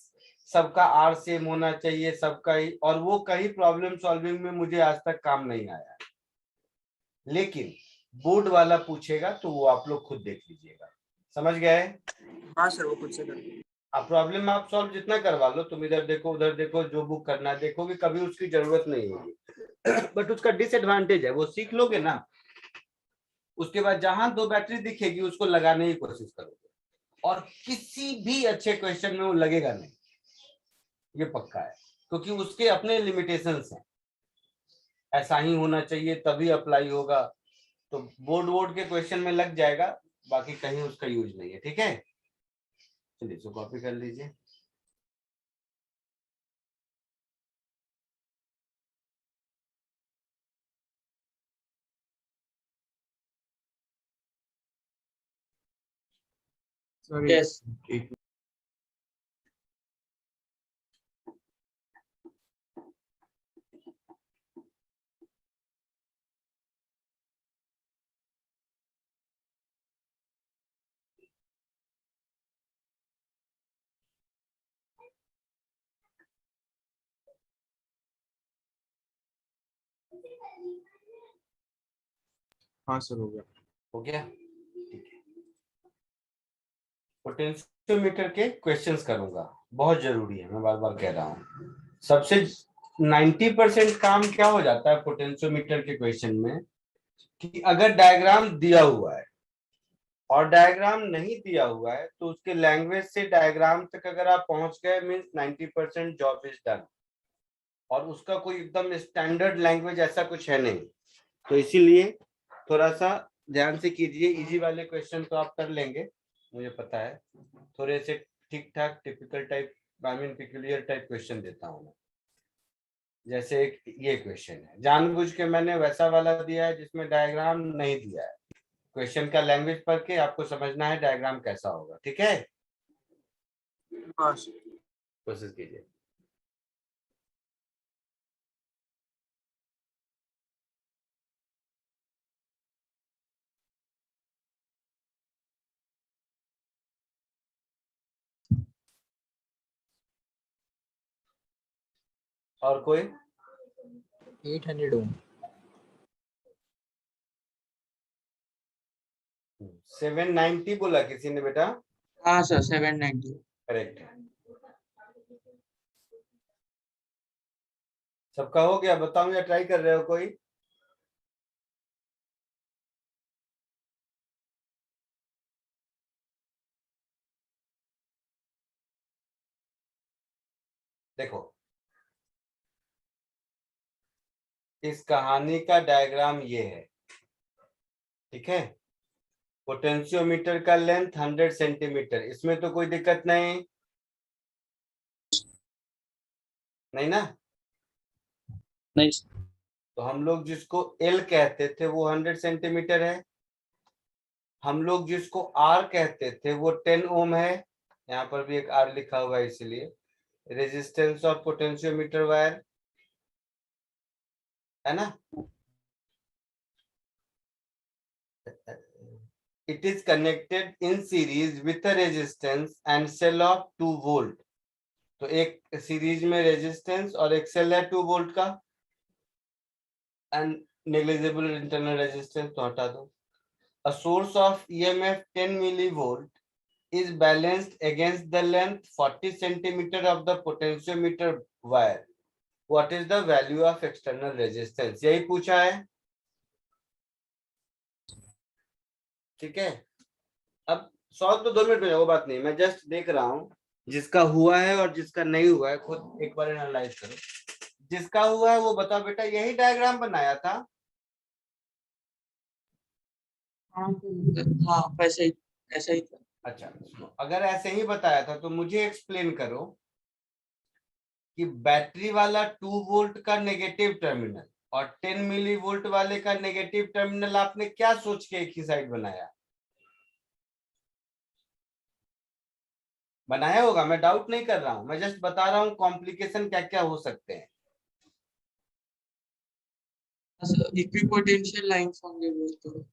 सबका R सेम होना चाहिए सबका ही, और वो कहीं प्रॉब्लम सॉल्विंग में मुझे आज तक काम नहीं आया। लेकिन बोर्ड वाला पूछेगा तो वो आप लोग खुद देख लीजिएगा, समझ गए? हाँ सर, वो खुद से कर अब प्रॉब्लम आप सॉल्व जितना करवा लो, तुम इधर देखो उधर देखो, जो बुक करना है देखोगे, कभी उसकी जरूरत नहीं होगी। बट उसका डिसएडवांटेज है, वो सीख लोगे ना, उसके बाद जहां 2 बैटरी दिखेगी उसको लगाने की कोशिश करोगे, और किसी भी अच्छे क्वेश्चन में वो लगेगा नहीं, ये पक्का है, क्योंकि उसके अपने लिमिटेशंस हैं। ऐसा ही होना चाहिए तभी अप्लाई होगा, तो बोर्ड के क्वेश्चन में लग जाएगा, बाकी कहीं उसका यूज नहीं है। ठीक है, चलिए इसको कॉपी कर लीजिए। Sorry. Yes. हाँ सर हो गया। हो गया, ठीक है। पोटेंशियोमीटर के क्वेश्चंस करूंगा, बहुत जरूरी है, मैं बार बार कह रहा हूँ। सबसे 90% काम क्या हो जाता है पोटेंशियोमीटर के क्वेश्चन में, कि अगर डायग्राम दिया हुआ है और डायग्राम नहीं दिया हुआ है, तो उसके लैंग्वेज से डायग्राम तक अगर आप पहुंच गए, मीन्स 90% जॉब इज डन। और उसका कोई एकदम स्टैंडर्ड लैंग्वेज ऐसा कुछ है नहीं, तो इसीलिए थोड़ा सा ध्यान से कीजिए। इजी वाले क्वेश्चन तो आप कर लेंगे, मुझे पता है, थोड़े से ठीक ठाक typical type, I mean peculiar type question देता हूँ मैं। जैसे एक ये क्वेश्चन है, जानबूझ के मैंने वैसा वाला दिया है जिसमें डायग्राम नहीं दिया है। क्वेश्चन का लैंग्वेज पढ़ के आपको समझना है डायग्राम कैसा होगा। ठीक है, कोशिश कीजिए। और कोई 800 ओम। 790 बोला किसी ने बेटा? हाँ सर 790। करेक्ट है। सबका हो गया? बताऊं या ट्राई कर रहे हो कोई? देखो, इस कहानी का डायग्राम ये है, ठीक है। पोटेंशियोमीटर का लेंथ 100 सेंटीमीटर, इसमें तो कोई दिक्कत नहीं, नहीं ना? नहीं। तो हम लोग जिसको एल कहते थे वो 100 सेंटीमीटर है, हम लोग जिसको आर कहते थे वो 10 ओम है, यहाँ पर भी एक आर लिखा हुआ है इसलिए। रेजिस्टेंस ऑफ पोटेंशियोमीटर वायर, है ना? It is connected in series with a resistance and cell of 2 volt. तो एक सीरीज में रेजिस्टेंस और एक सेल है 2 वोल्ट का, एंड नेग्लिजिबल इंटरनल रेजिस्टेंस तो हटा दो। A source of EMF 10 millivolt is balanced against the length 40 centimeter of the potentiometer wire. What is the value of external resistance? यही पूछा है, ठीक है। अब सॉल्व तो 2 मिनट में है, वो बात नहीं, मैं जस्ट देख रहा हूँ जिसका हुआ है और जिसका नहीं हुआ है, खुद एक बार एनालाइज करो। जिसका हुआ है वो बताओ बेटा, यही डायग्राम बनाया था? हाँ वैसे ही, ऐसा ही था। अच्छा, अगर ऐसे ही बताया था तो मुझे एक्सप्लेन करो कि बैटरी वाला 2 वोल्ट का नेगेटिव टर्मिनल और 10 मिली वोल्ट वाले का नेगेटिव टर्मिनल आपने क्या सोच के एक ही साइड बनाया? बनाया होगा, मैं डाउट नहीं कर रहा हूं, मैं जस्ट बता रहा हूं कॉम्प्लिकेशन क्या क्या हो सकते हैं। इक्विपोटेंशियल लाइंस होंगे वो तो।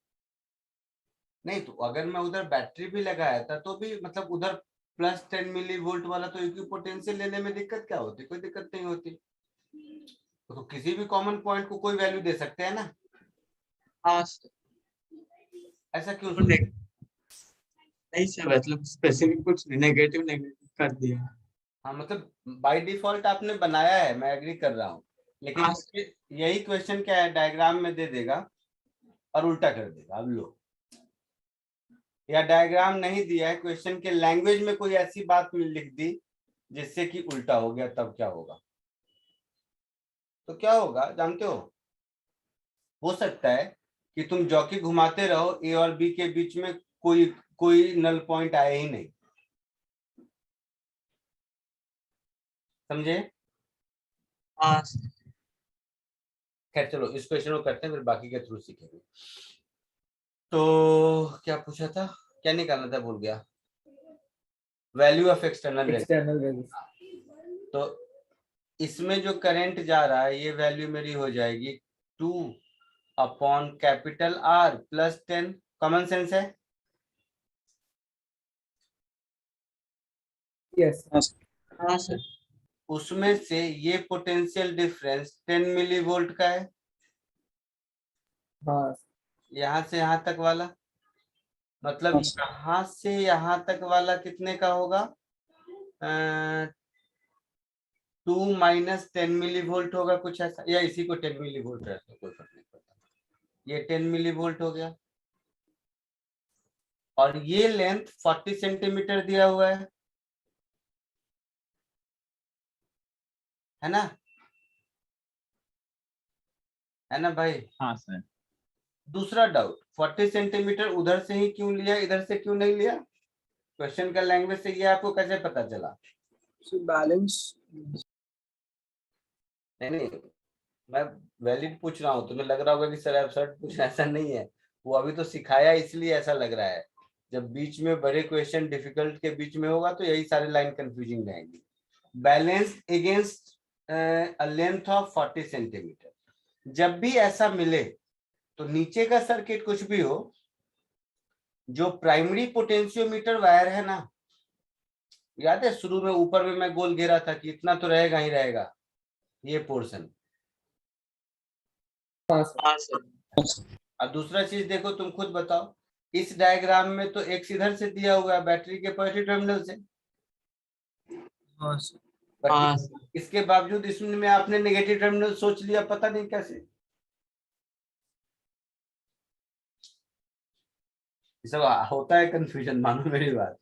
नहीं तो अगर मैं उधर बैटरी भी लगाया था तो भी मतलब उधर प्लस 10 मिली वोल्ट वाला, तो इक्विपोटेंशियल लेने में दिक्कत क्या होती? कोई दिक्कत नहीं होती, तो किसी भी कॉमन पॉइंट को कोई वैल्यू दे सकते हैं ना। हाँ सर। ऐसा क्यों? नहीं सर, मतलब स्पेसिफिक कुछ नेगेटिव नेगेटिव कर दिया। हाँ मतलब बाय डिफॉल्ट आपने बनाया है, मैं एग्री कर रहा हूँ, लेकिन हाँ। यही क्वेश्चन क्या है, डायग्राम में दे देगा और उल्टा कर देगा। अब लो, या डायग्राम नहीं दिया है, क्वेश्चन के लैंग्वेज में कोई ऐसी बात लिख दी जिससे कि उल्टा हो गया, तब क्या होगा? तो क्या होगा जानते हो सकता है कि तुम जॉकी घुमाते रहो, ए और बी के बीच में कोई नल पॉइंट आए ही नहीं, समझे? हाँ खैर चलो इस क्वेश्चन को करते हैं, फिर बाकी के थ्रू सीखेंगे। तो क्या पूछा था, क्या निकालना था, भूल गया। Value of external external resistance. तो इसमें जो करंट जा रहा है ये वैल्यू मेरी हो जाएगी 2 upon capital R plus 10। Common sense है? यस हाँ सर। उसमें से ये पोटेंशियल डिफरेंस 10 मिली वोल्ट का है, हाँ यहां से यहां तक वाला, मतलब हाँ। यहां से यहां तक वाला कितने का होगा? 2 माइनस 10 मिली वोल्ट होगा, कुछ ऐसा, या इसी को 10 मिली वोल्ट रहता है, कोई फर्क नहीं पड़ता। ये 10 मिली वोल्ट हो गया, और ये लेंथ 40 सेंटीमीटर दिया हुआ है ना? है ना भाई? हाँ सर। दूसरा डाउट, 40 सेंटीमीटर उधर से ही क्यों लिया, इधर से क्यों नहीं लिया? क्वेश्चन का लैंग्वेज से ये आपको कैसे पता चला? बैलेंस। नहीं, मैं वैलिड पूछ रहा हूँ, तुम्हें लग रहा होगा कि सर एब्सर्ड पूछ, ऐसा नहीं है, वो अभी तो सिखाया इसलिए ऐसा लग रहा है। जब बीच में बड़े क्वेश्चन डिफिकल्ट के बीच में होगा तो यही सारे लाइन कंफ्यूजिंग रहेंगी। Balance against a length of 40 centimetre, जब भी ऐसा मिले तो नीचे का सर्किट कुछ भी हो, जो प्राइमरी पोटेंशियोमीटर वायर है ना, याद है शुरू में ऊपर में मैं गोल घेरा था कि इतना तो रहेगा ही रहेगा, ये पोर्शन। हाँ सर। और दूसरा चीज देखो, तुम खुद बताओ, इस डायग्राम में तो एक्स इधर से दिया हुआ है बैटरी के पॉजिटिव टर्मिनल से, हाँ सर। हाँ इसके बावजूद इसमें आपने नेगेटिव टर्मिनल सोच लिया, पता नहीं कैसे। ये सब होता है कंफ्यूजन, मानो मेरी बात।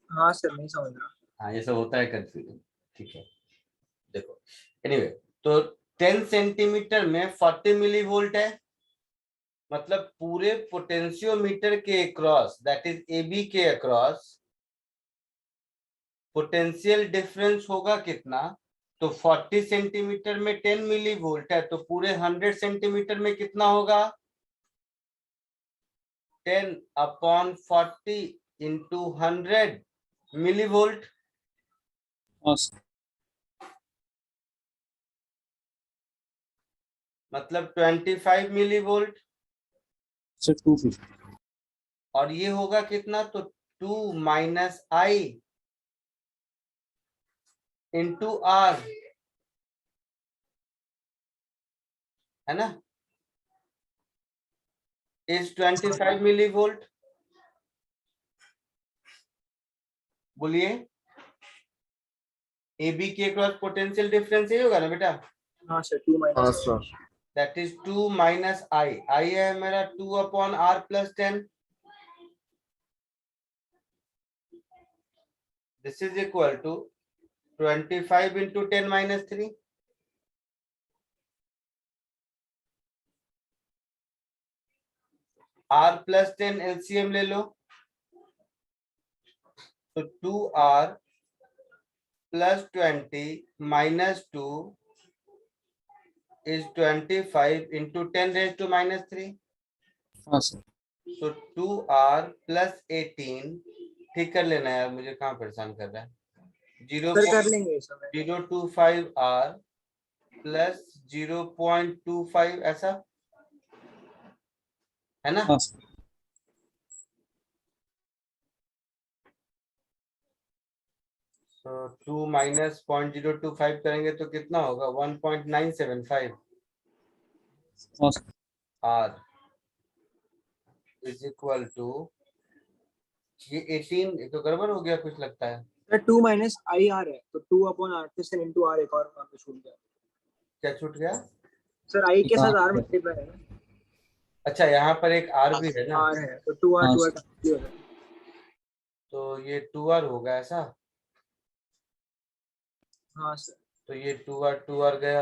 हाँ सर, नहीं समझ रहा। हाँ ये सब होता है कंफ्यूजन, ठीक है। देखो एनीवे, तो 10 सेंटीमीटर में 40 मिली वोल्ट है, मतलब पूरे पोटेंशियोमीटर के अक्रॉस, दैट इज AB के अक्रॉस पोटेंशियल डिफरेंस होगा कितना? तो 40 सेंटीमीटर में 10 मिली वोल्ट है, तो पूरे 100 सेंटीमीटर में कितना होगा? 10 अपॉन 40 इंटू 100 मिली वोल्ट। मतलब 25 मिली वोल्ट, सर 250। और ये होगा कितना? तो 2 माइनस I इंटू R, है ना, इज 25 मिली वोल्ट। बोलिए, AB के क्रॉस पोटेंशियल डिफरेंस यही होगा ना बेटा? हाँ sir, 2 minus. That is 2 minus I है मेरा 2 अपॉन R plus 10, this is equal to 25 into 10 minus 3। R plus 10 LCM ले लो, तो 2R plus 20 minus 2 is 25 into 10 raised to minus 3. हाँ सर। So 2R plus 18, ठीक कर लेना यार, मुझे कहाँ परेशान कर रहा है। सर कर लेंगे सब। 0.025 R plus 0.25, ऐसा है ना? हाँ सर। So 2 minus 0.025 करेंगे तो कितना होगा? 1.975 हाँ sir. R is equal to, ये 18 तो गड़बड़ हो गया कुछ लगता है। सर 2 माइनस आई आर है तो 2 अपॉन आर फिर इनटू आर एक और वहां पे छूट गया क्या छूट गया? सर आई के साथ हाँ, आर मल्टीप्लाई है ना, अच्छा, यहाँ पर एक आर भी है ना, आर है तो 2 आर हाँ 2 सर, आर हो जाएगा। तो ये 2 आर होगा ऐसा, हाँ सर तो ये 2 आर गया,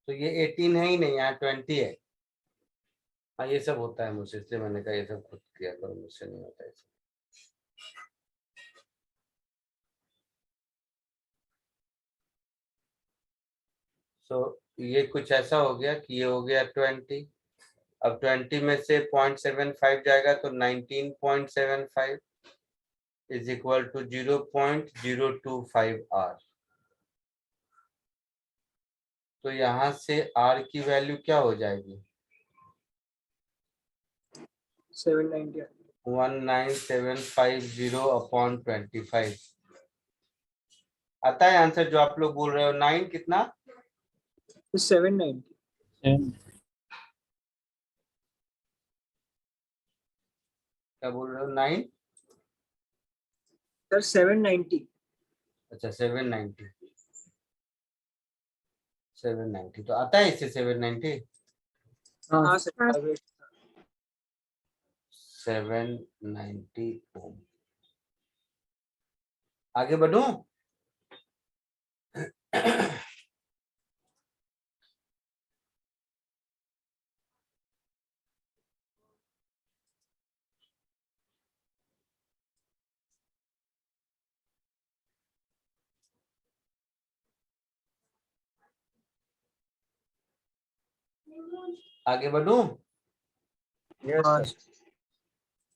तो ये 18 है ही नहीं, यहाँ 20 है। हाँ, ये सब होता है मुझसे, इसलिए मैंने कहा ये सब खुद किया करो, मुझसे नहीं होता है। सो ये कुछ ऐसा हो गया कि ये हो गया 20। अब 20 में से 0.75 जाएगा तो 19.75 इज इक्वल टू 0.025 आर। तो यहाँ से आर की वैल्यू क्या हो जाएगी? 790 19750 अपॉन 25 आता है आंसर जो आप लोग बोल रहे हो। 9 कितना? तो 790 क्या बोल रहे हो? 9? सर 790 अच्छा, 790। 790 तो आता है इससे 790। हाँ सर 790 ओम। आगे बढ़ूं? आगे बढ़ूं? हाँ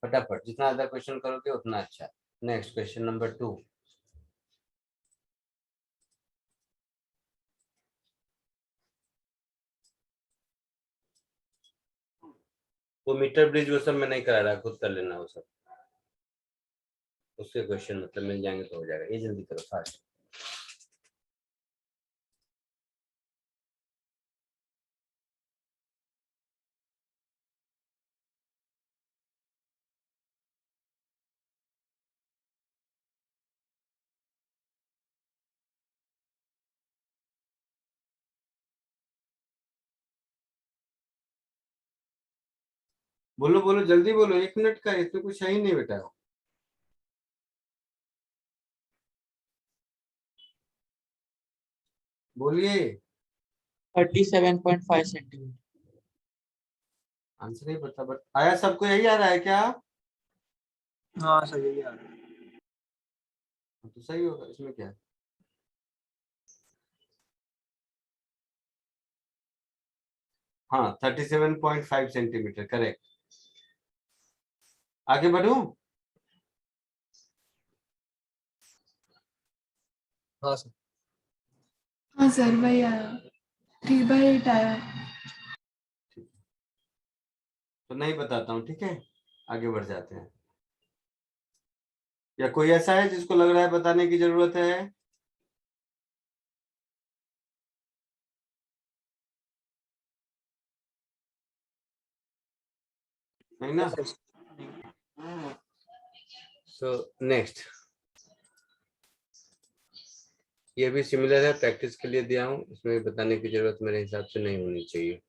फटाफट, जितना ज्यादा क्वेश्चन करोगे उतना अच्छा। Next question number 2। वो मीटर ब्रिज वो सब मैं नहीं करा रहा, खुद कर लेना वो सब, उसके क्वेश्चन मतलब मिल जाएंगे तो हो जाएगा। ये जल्दी करो, फास्ट। बोलो बोलो, जल्दी बोलो, 1 मिनट का, इसमें कुछ है ही नहीं बेटा। बोलिए। 37.5 सेंटीमीटर। आंसर नहीं पता, बट आया सबको यही आ रहा है क्या? हाँ सर यही आ रहा है। तो सही होगा, इसमें क्या है। हाँ, 37.5 सेंटीमीटर करेक्ट। आगे बढ़ूं? हाँ सर हाँ सर वही आया 3/8 आया। तो नहीं बताता हूँ, ठीक है, आगे बढ़ जाते हैं। या कोई ऐसा है जिसको लग रहा है बताने की जरूरत है? नहीं ना? सो नेक्स्ट, ये भी सिमिलर है, प्रैक्टिस के लिए दिया हूँ, इसमें बताने की जरूरत मेरे हिसाब से नहीं होनी चाहिए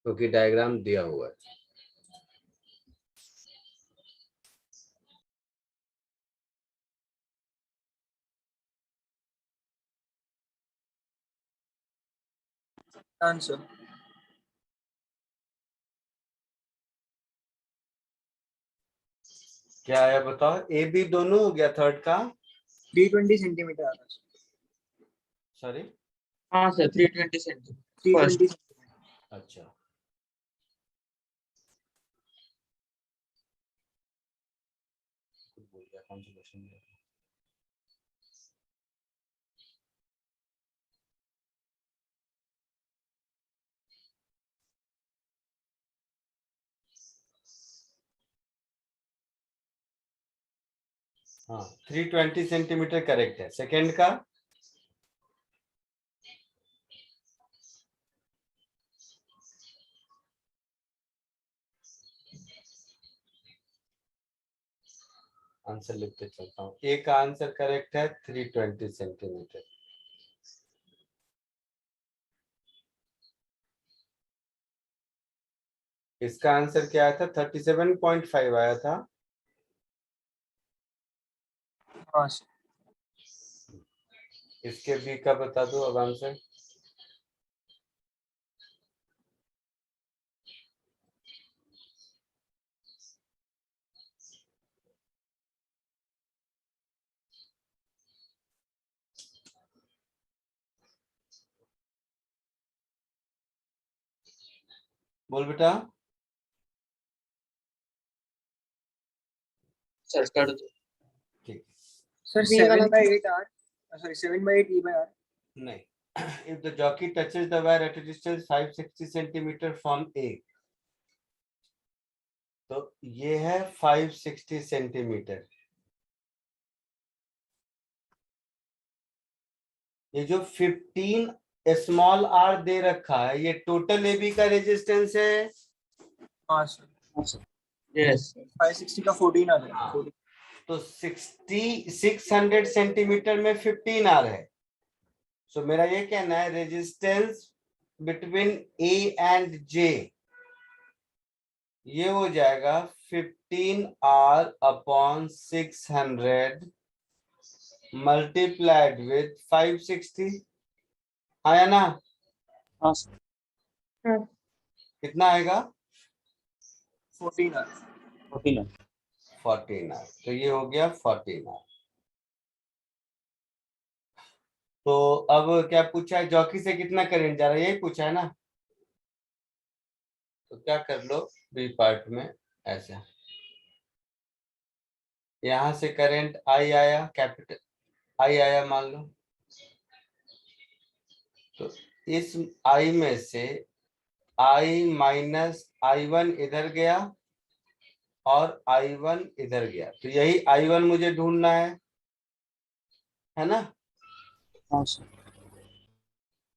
क्योंकि डायग्राम दिया हुआ है। आंसर क्या आया बताओ? ए बी दोनों हो गया, थर्ड का 320 सेंटीमीटर आ रहा है सॉरी। हाँ सर 320 सेंटीमीटर 320 अच्छा, बोल गया, कौन सा क्वेश्चन दिया? हाँ, 320 सेंटीमीटर करेक्ट है। सेकंड का आंसर लिखते चलता हूँ। ए का आंसर करेक्ट है 320 सेंटीमीटर। इसका आंसर क्या आया था? 37.5 आया था। हाँ सर। इसके बी का बता दो अब आंसर। बोल बेटा। सर्च कर दो। ठीक। सर B वाला 7/8 R, sorry 7/8 E/R. नहीं, if the jockey touches the wire at a distance 560 centimeter from A, तो ये है 560 सेंटीमीटर। ये जो 15 स्मॉल r दे रखा है ये टोटल AB का रेजिस्टेंस है। हाँ सर। हाँ सर। यस 560 का 14 आ हाँ। जाएगा। 14। तो 600 सेंटीमीटर में 15 r है। सो मेरा ये कहना है resistance between A and J ये हो जाएगा 15r अपॉन 600 मल्टीप्लाइड विथ 560। आया ना? हाँ सर। कितना आएगा? 14 R। 14 14r। तो ये हो गया 14r। तो अब क्या पूछा है? जॉकी से कितना करंट जा रहा है, यही पूछा है ना? तो क्या कर लो बी पार्ट में ऐसा, यहां से करंट आई आया, कैपिटल आई आया मान लो। तो इस आई में से आई माइनस I1 इधर गया और I1 इधर गया। तो यही I1 मुझे ढूंढना है ना? हाँ सर।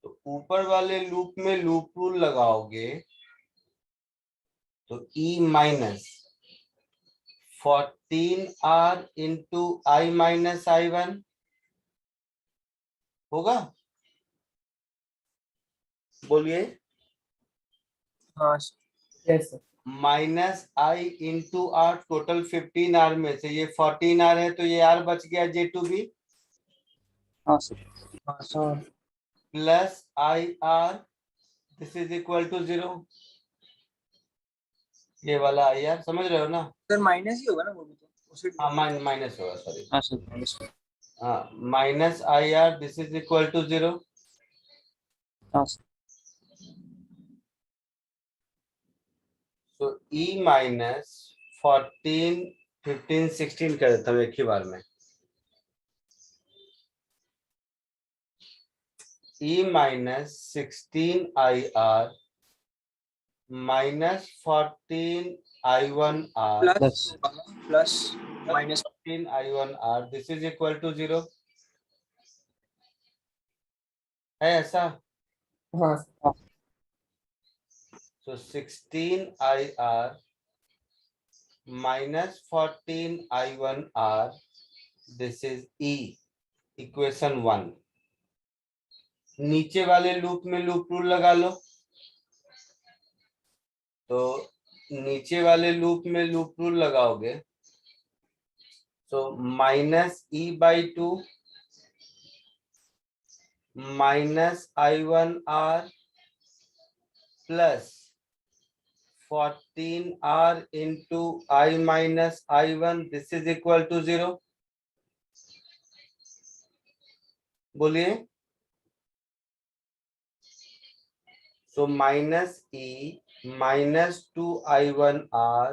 तो ऊपर वाले लूप में लूप रूल लगाओगे तो E minus 14R into I minus I1 होगा। बोलिए। हाँ sir. Yes sir. Minus I into R total 15R में से ये 14R है तो ये R बच गया J2B हाँ सर। हाँ sir. Plus IR this is equal to 0। ये वाला IR समझ रहे हो ना? सर माइनस ही होगा ना वो भी तो उसी। हाँ माइनस होगा, सॉरी। हाँ सर। हाँ minus IR this is equal to 0। हाँ सर। तो E माइनस 14 15 16 कर देता हूँ एक ही बार में। E minus 16IR minus 14I1R plus minus 14I1R this is equal to 0 है ऐसा? हाँ sir. So 16IR minus 14I1R this is E equation 1। नीचे वाले लूप में लूप रूल लगा लो। तो नीचे वाले लूप में लूप रूल लगाओगे तो minus E/2 minus I1R plus 14R into I minus I1 this is equal to 0। बोलिए। So minus E minus 2I1R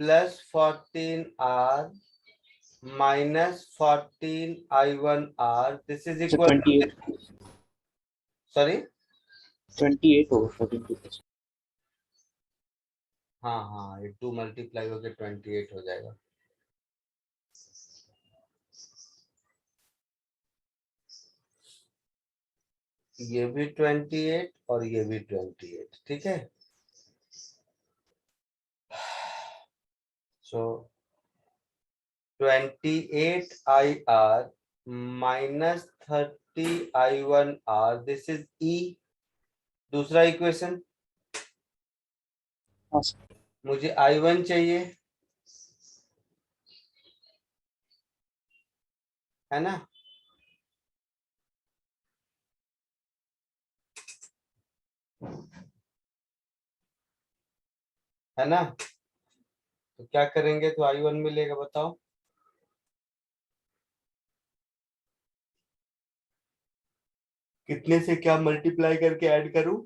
plus 14R minus 14I1R this is equal to 28 sorry 28 होगा 42%। हाँ ये 2 multiply होकर 28 हो जाएगा। ये भी 28 और ये भी 28 ठीक है। सो 28 IR minus 30 I1R. This is E. दूसरा इक्वेशन, हाँ सर। मुझे I1 चाहिए, है ना? है ना? तो क्या करेंगे तो I1 मिलेगा, बताओ। कितने से क्या मल्टीप्लाई करके ऐड करूं?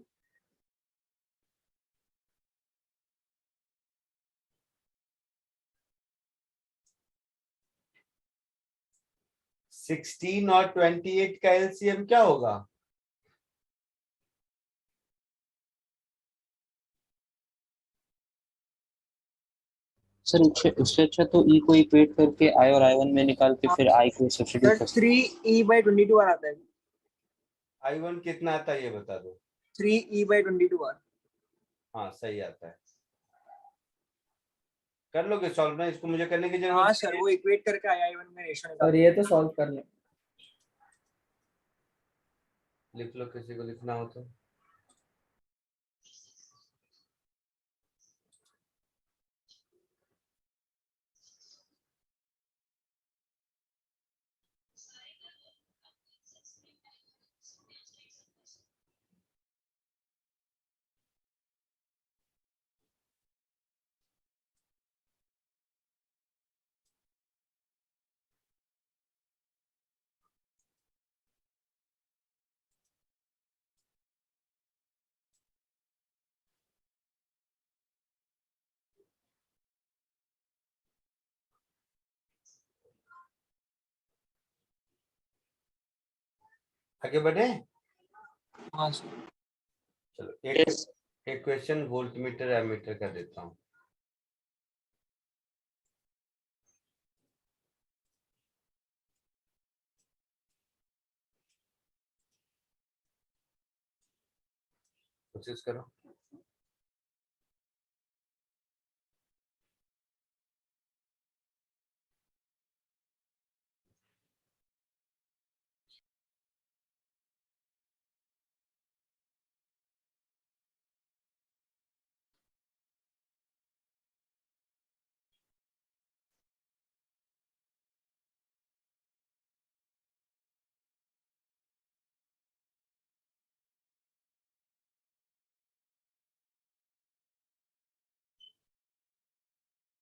सिक्सटीन और 28 का एलसीएम क्या होगा? सर उससे अच्छा तो ई को इक्वेट करके आई और I1 में निकाल के फिर आई को सब्स्टिट्यूट सर कर सकते 3E/22 आता है। I1 कितना आता है ये बता दो। 3E/22। हाँ सही आता है। कर लोगे सॉल्व ना, इसको मुझे करने की हाँ जरूरत सर, नहीं वो इक्वेट करके I1 में रेशो निकाल। सर ये तो सॉल्व कर ले। है। लिख लो, किसी को लिखना हो तो। आगे बढ़े। हाँ सर। चलो Yes. एक क्वेश्चन वोल्ट मीटर एमीटर का देता हूँ। कोशिश करो।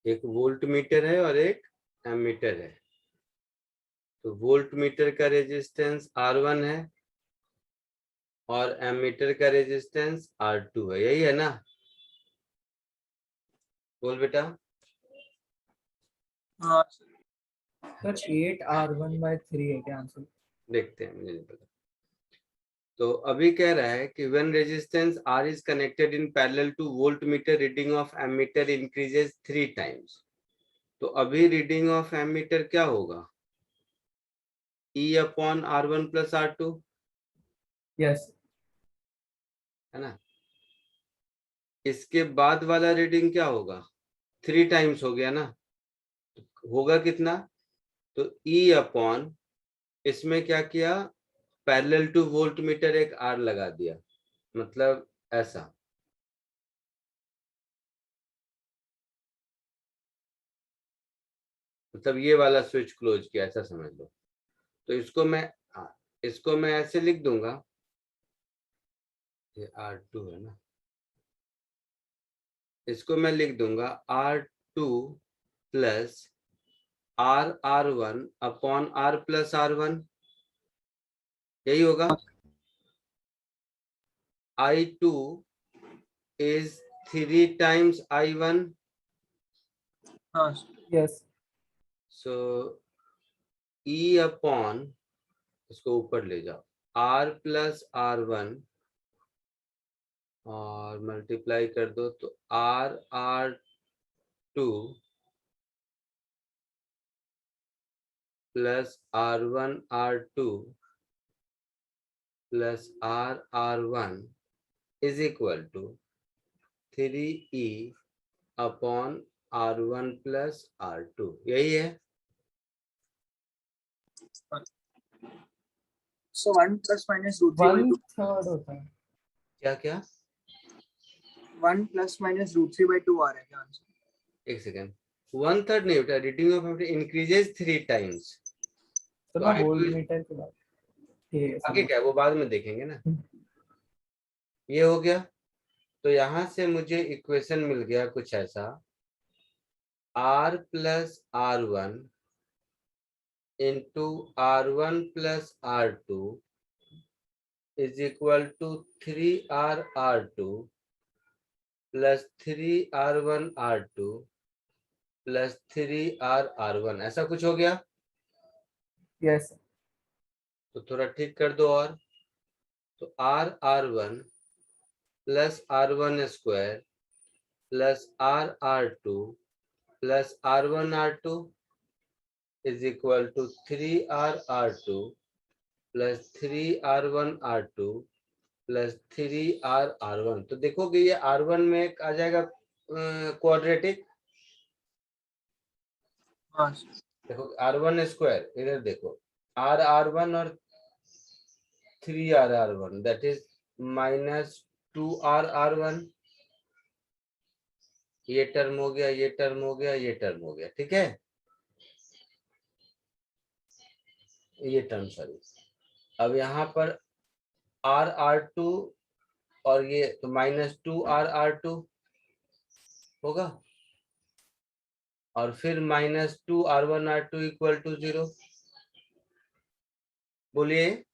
एक वोल्ट मीटर है और एक एमीटर है। तो वोल्ट मीटर का रेजिस्टेंस R1 है और एमीटर का रेजिस्टेंस R2 है, यही है ना? बोल बेटा। हाँ सर 8R1/3 है क्या आंसर? देखते हैं, मुझे नहीं पता। तो अभी कह रहा है कि when resistance R is connected in parallel to voltmeter, reading of ammeter increases 3 times. तो अभी रीडिंग ऑफ एमीटर क्या होगा? E/R1 + R2, yes. है ना? इसके बाद वाला रीडिंग क्या होगा? 3 टाइम्स हो गया ना, तो होगा कितना? तो E/ इसमें क्या किया, पैरेलल टू वोल्ट मीटर एक R लगा दिया, मतलब ऐसा। मतलब ये वाला स्विच क्लोज किया, ऐसा समझ लो। तो इसको मैं ऐसे लिख दूंगा, ये R2 है ना, इसको मैं लिख दूंगा R2 + R1/R + R1, यही होगा। I2 is 3 times I1, हाँ यस। so E/, इसको ऊपर ले जाओ, R + R1 और मल्टीप्लाई कर दो, तो R2 + R1/R2 + R1 is equal to 3E/R1 + R2, यही है। So 1 plus minus root 3 by 2. 1/3 होता है. क्या क्या 1 plus minus root 3 by 2 आ रहा है क्या आंसर? एक सेकेंड 1/3 नहीं बेटा रीडिंग ऑफ इंक्रीजेस 3 टाइम्स तो मैं वोल्ट मीटर की बात. ठीक है. आगे क्या है वो बाद में देखेंगे ना. ये हो गया. तो यहां से मुझे इक्वेशन मिल गया कुछ ऐसा r plus r1 into r1 plus r2 is equal to 3r r2 plus 3r1 r2 plus 3r r1 ऐसा कुछ हो गया. यस. तो थोड़ा ठीक कर दो. और तो r r1 plus r1 square plus r r2 plus r1 r2 is equal to 3r r2 plus 3r1 r2 plus 3r r1. तो देखोगे ये r1 में एक आ जाएगा क्वाड्रेटिक. हाँ देखो r1 स्क्वायर इधर देखो r r1 और 3r r1 that is minus 2r r1. ये टर्म हो गया, ये टर्म हो गया, ये टर्म हो गया. ठीक है ये टर्म सॉरी. अब यहाँ पर r r2 और ये तो माइनस 2r r2 होगा और फिर minus 2r1 r2 equal to 0. बोलिए.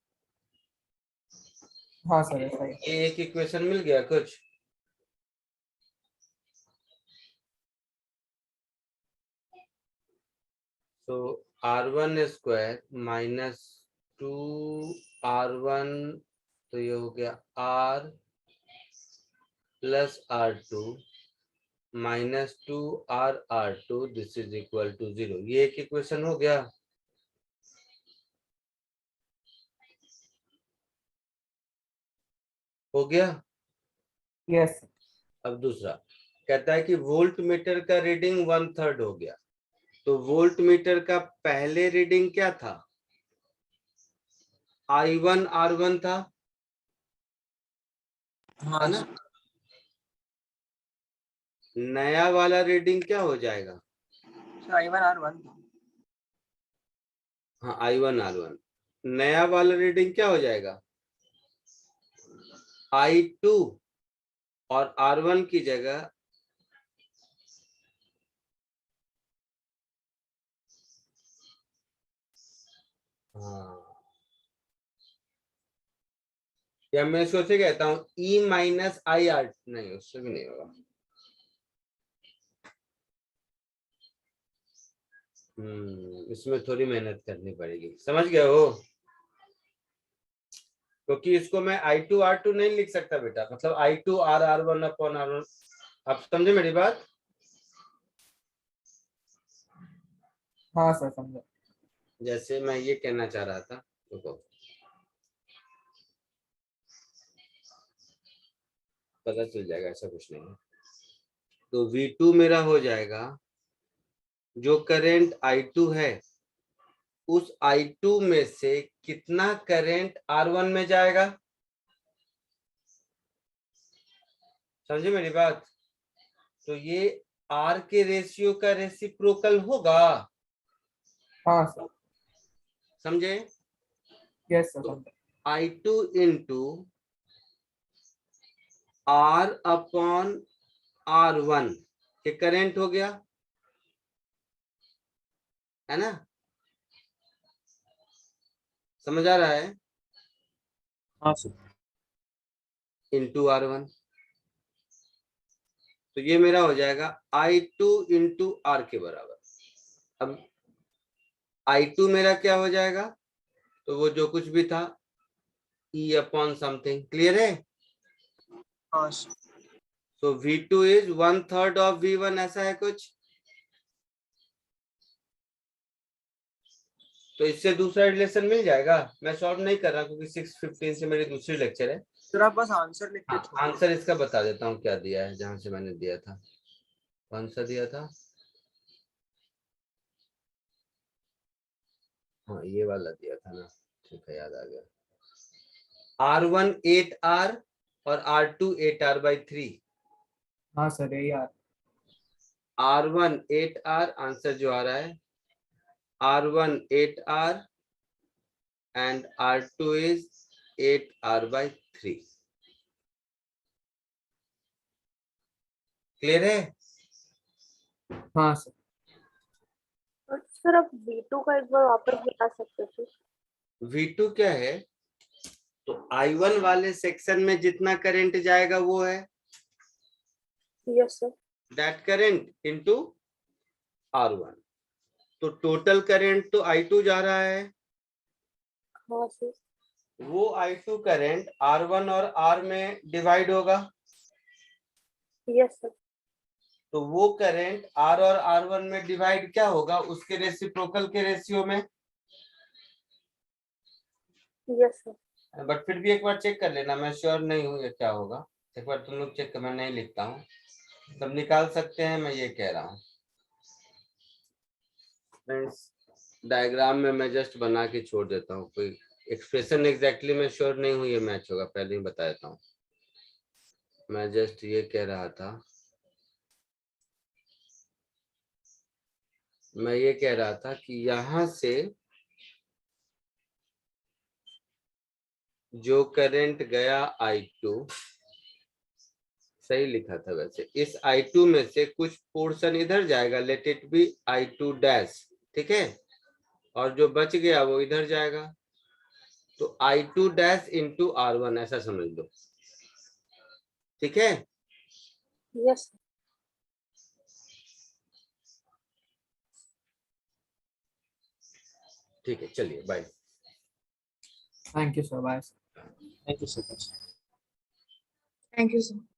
हाँ सर ऐसा ही. ये एक इक्वेशन मिल गया कुछ. तो r1 स्क्वायर माइनस 2r1 तो ये हो गया r plus r2 minus 2r r2 this is equal to 0. ये एक इक्वेशन हो गया. हो गया. यस. अब दूसरा कहता है कि वोल्ट मीटर का रीडिंग 1/3 हो गया. तो वोल्ट मीटर का पहले रीडिंग क्या था I1 R1 था है ना. नया वाला रीडिंग क्या हो जाएगा. I1 R1 था. हाँ I1 R1. नया वाला रीडिंग क्या हो जाएगा I2 और R1 की जगह या मैं इसको से कहता हूँ E माइनस आई आर. नहीं उससे भी नहीं होगा. इसमें थोड़ी मेहनत करनी पड़ेगी. समझ गए हो. क्योंकि इसको मैं I2 R2 नहीं लिख सकता बेटा. मतलब I2 R R1 upon R1. आप समझे मेरी बात. हाँ सर समझा. जैसे मैं ये कहना चाह रहा था देखो पता चल जाएगा ऐसा कुछ नहीं है. तो V2 मेरा हो जाएगा जो करंट I2 है उस I2 में से कितना करंट R1 में जाएगा. समझे मेरी बात. तो ये R के रेशियो का रेसिप्रोकल होगा. हाँ सर. समझे. यस सर समझा. I2 into R upon R1 ये करंट हो गया है ना. समझ आ रहा है. हाँ सर. इंटू R1 तो ये मेरा हो जाएगा I2 इंटू R के बराबर. अब I2 मेरा क्या हो जाएगा तो वो जो कुछ भी था E अपॉन समथिंग. क्लियर है. हाँ तो V2 इज 1/3 ऑफ V1 ऐसा है कुछ. तो इससे दूसरा रिलेशन मिल जाएगा. मैं सॉल्व नहीं कर रहा क्योंकि 6:15 से मेरी दूसरी लेक्चर है. सर आप बस आंसर लिख के छोड़ दो. आंसर इसका बता देता हूँ क्या दिया है जहां से मैंने दिया था. कौन सा दिया था हाँ ये वाला दिया था ना, ठीक है याद आ गया। R1 8R और R2 8R/3। हाँ सर यही यार। R1 8R आंसर जो आ रहा है, R1 8R and R2 is 8R/3। Clear है? हाँ सर। सर आप V2 का एक बार वापस बता सकते थे? V2 क्या है? तो I1 वाले सेक्शन में जितना करंट जाएगा वो है yes sir. That current into R1। तो टोटल करंट तो I2 जा रहा है, हाँ सर। वो I2 करंट R1 और R में डिवाइड होगा, यस सर। तो वो करंट R और R1 में डिवाइड क्या होगा, उसके रेसिप्रोकल के रेशियो में। Yes sir. बट फिर भी एक बार चेक कर लेना, मैं श्योर नहीं हूँ ये क्या होगा, एक बार तुम लोग चेक कर, मैं नहीं लिखता हूँ, सब निकाल सकते हैं, मैं ये कह रहा हूँ। फ्रेंड्स डायग्राम में मैं जस्ट बना के छोड़ देता हूँ, कोई एक्सप्रेशन एग्जैक्टली मैं श्योर नहीं हूँ ये मैच होगा, पहले ही बता देता हूँ। मैं जस्ट ये कह रहा था, मैं ये कह रहा था कि यहां से जो करंट गया I2, सही लिखा था वैसे, इस I2 में से कुछ पोर्शन इधर जाएगा, let it be I2 dash, ठीक है, और जो बच गया वो इधर जाएगा, तो I2 डैश इंटू R1 ऐसा समझ लो, ठीक है। यस। ठीक है चलिए bye. Thank you sir, bye. Thank you so much. Thank you sir.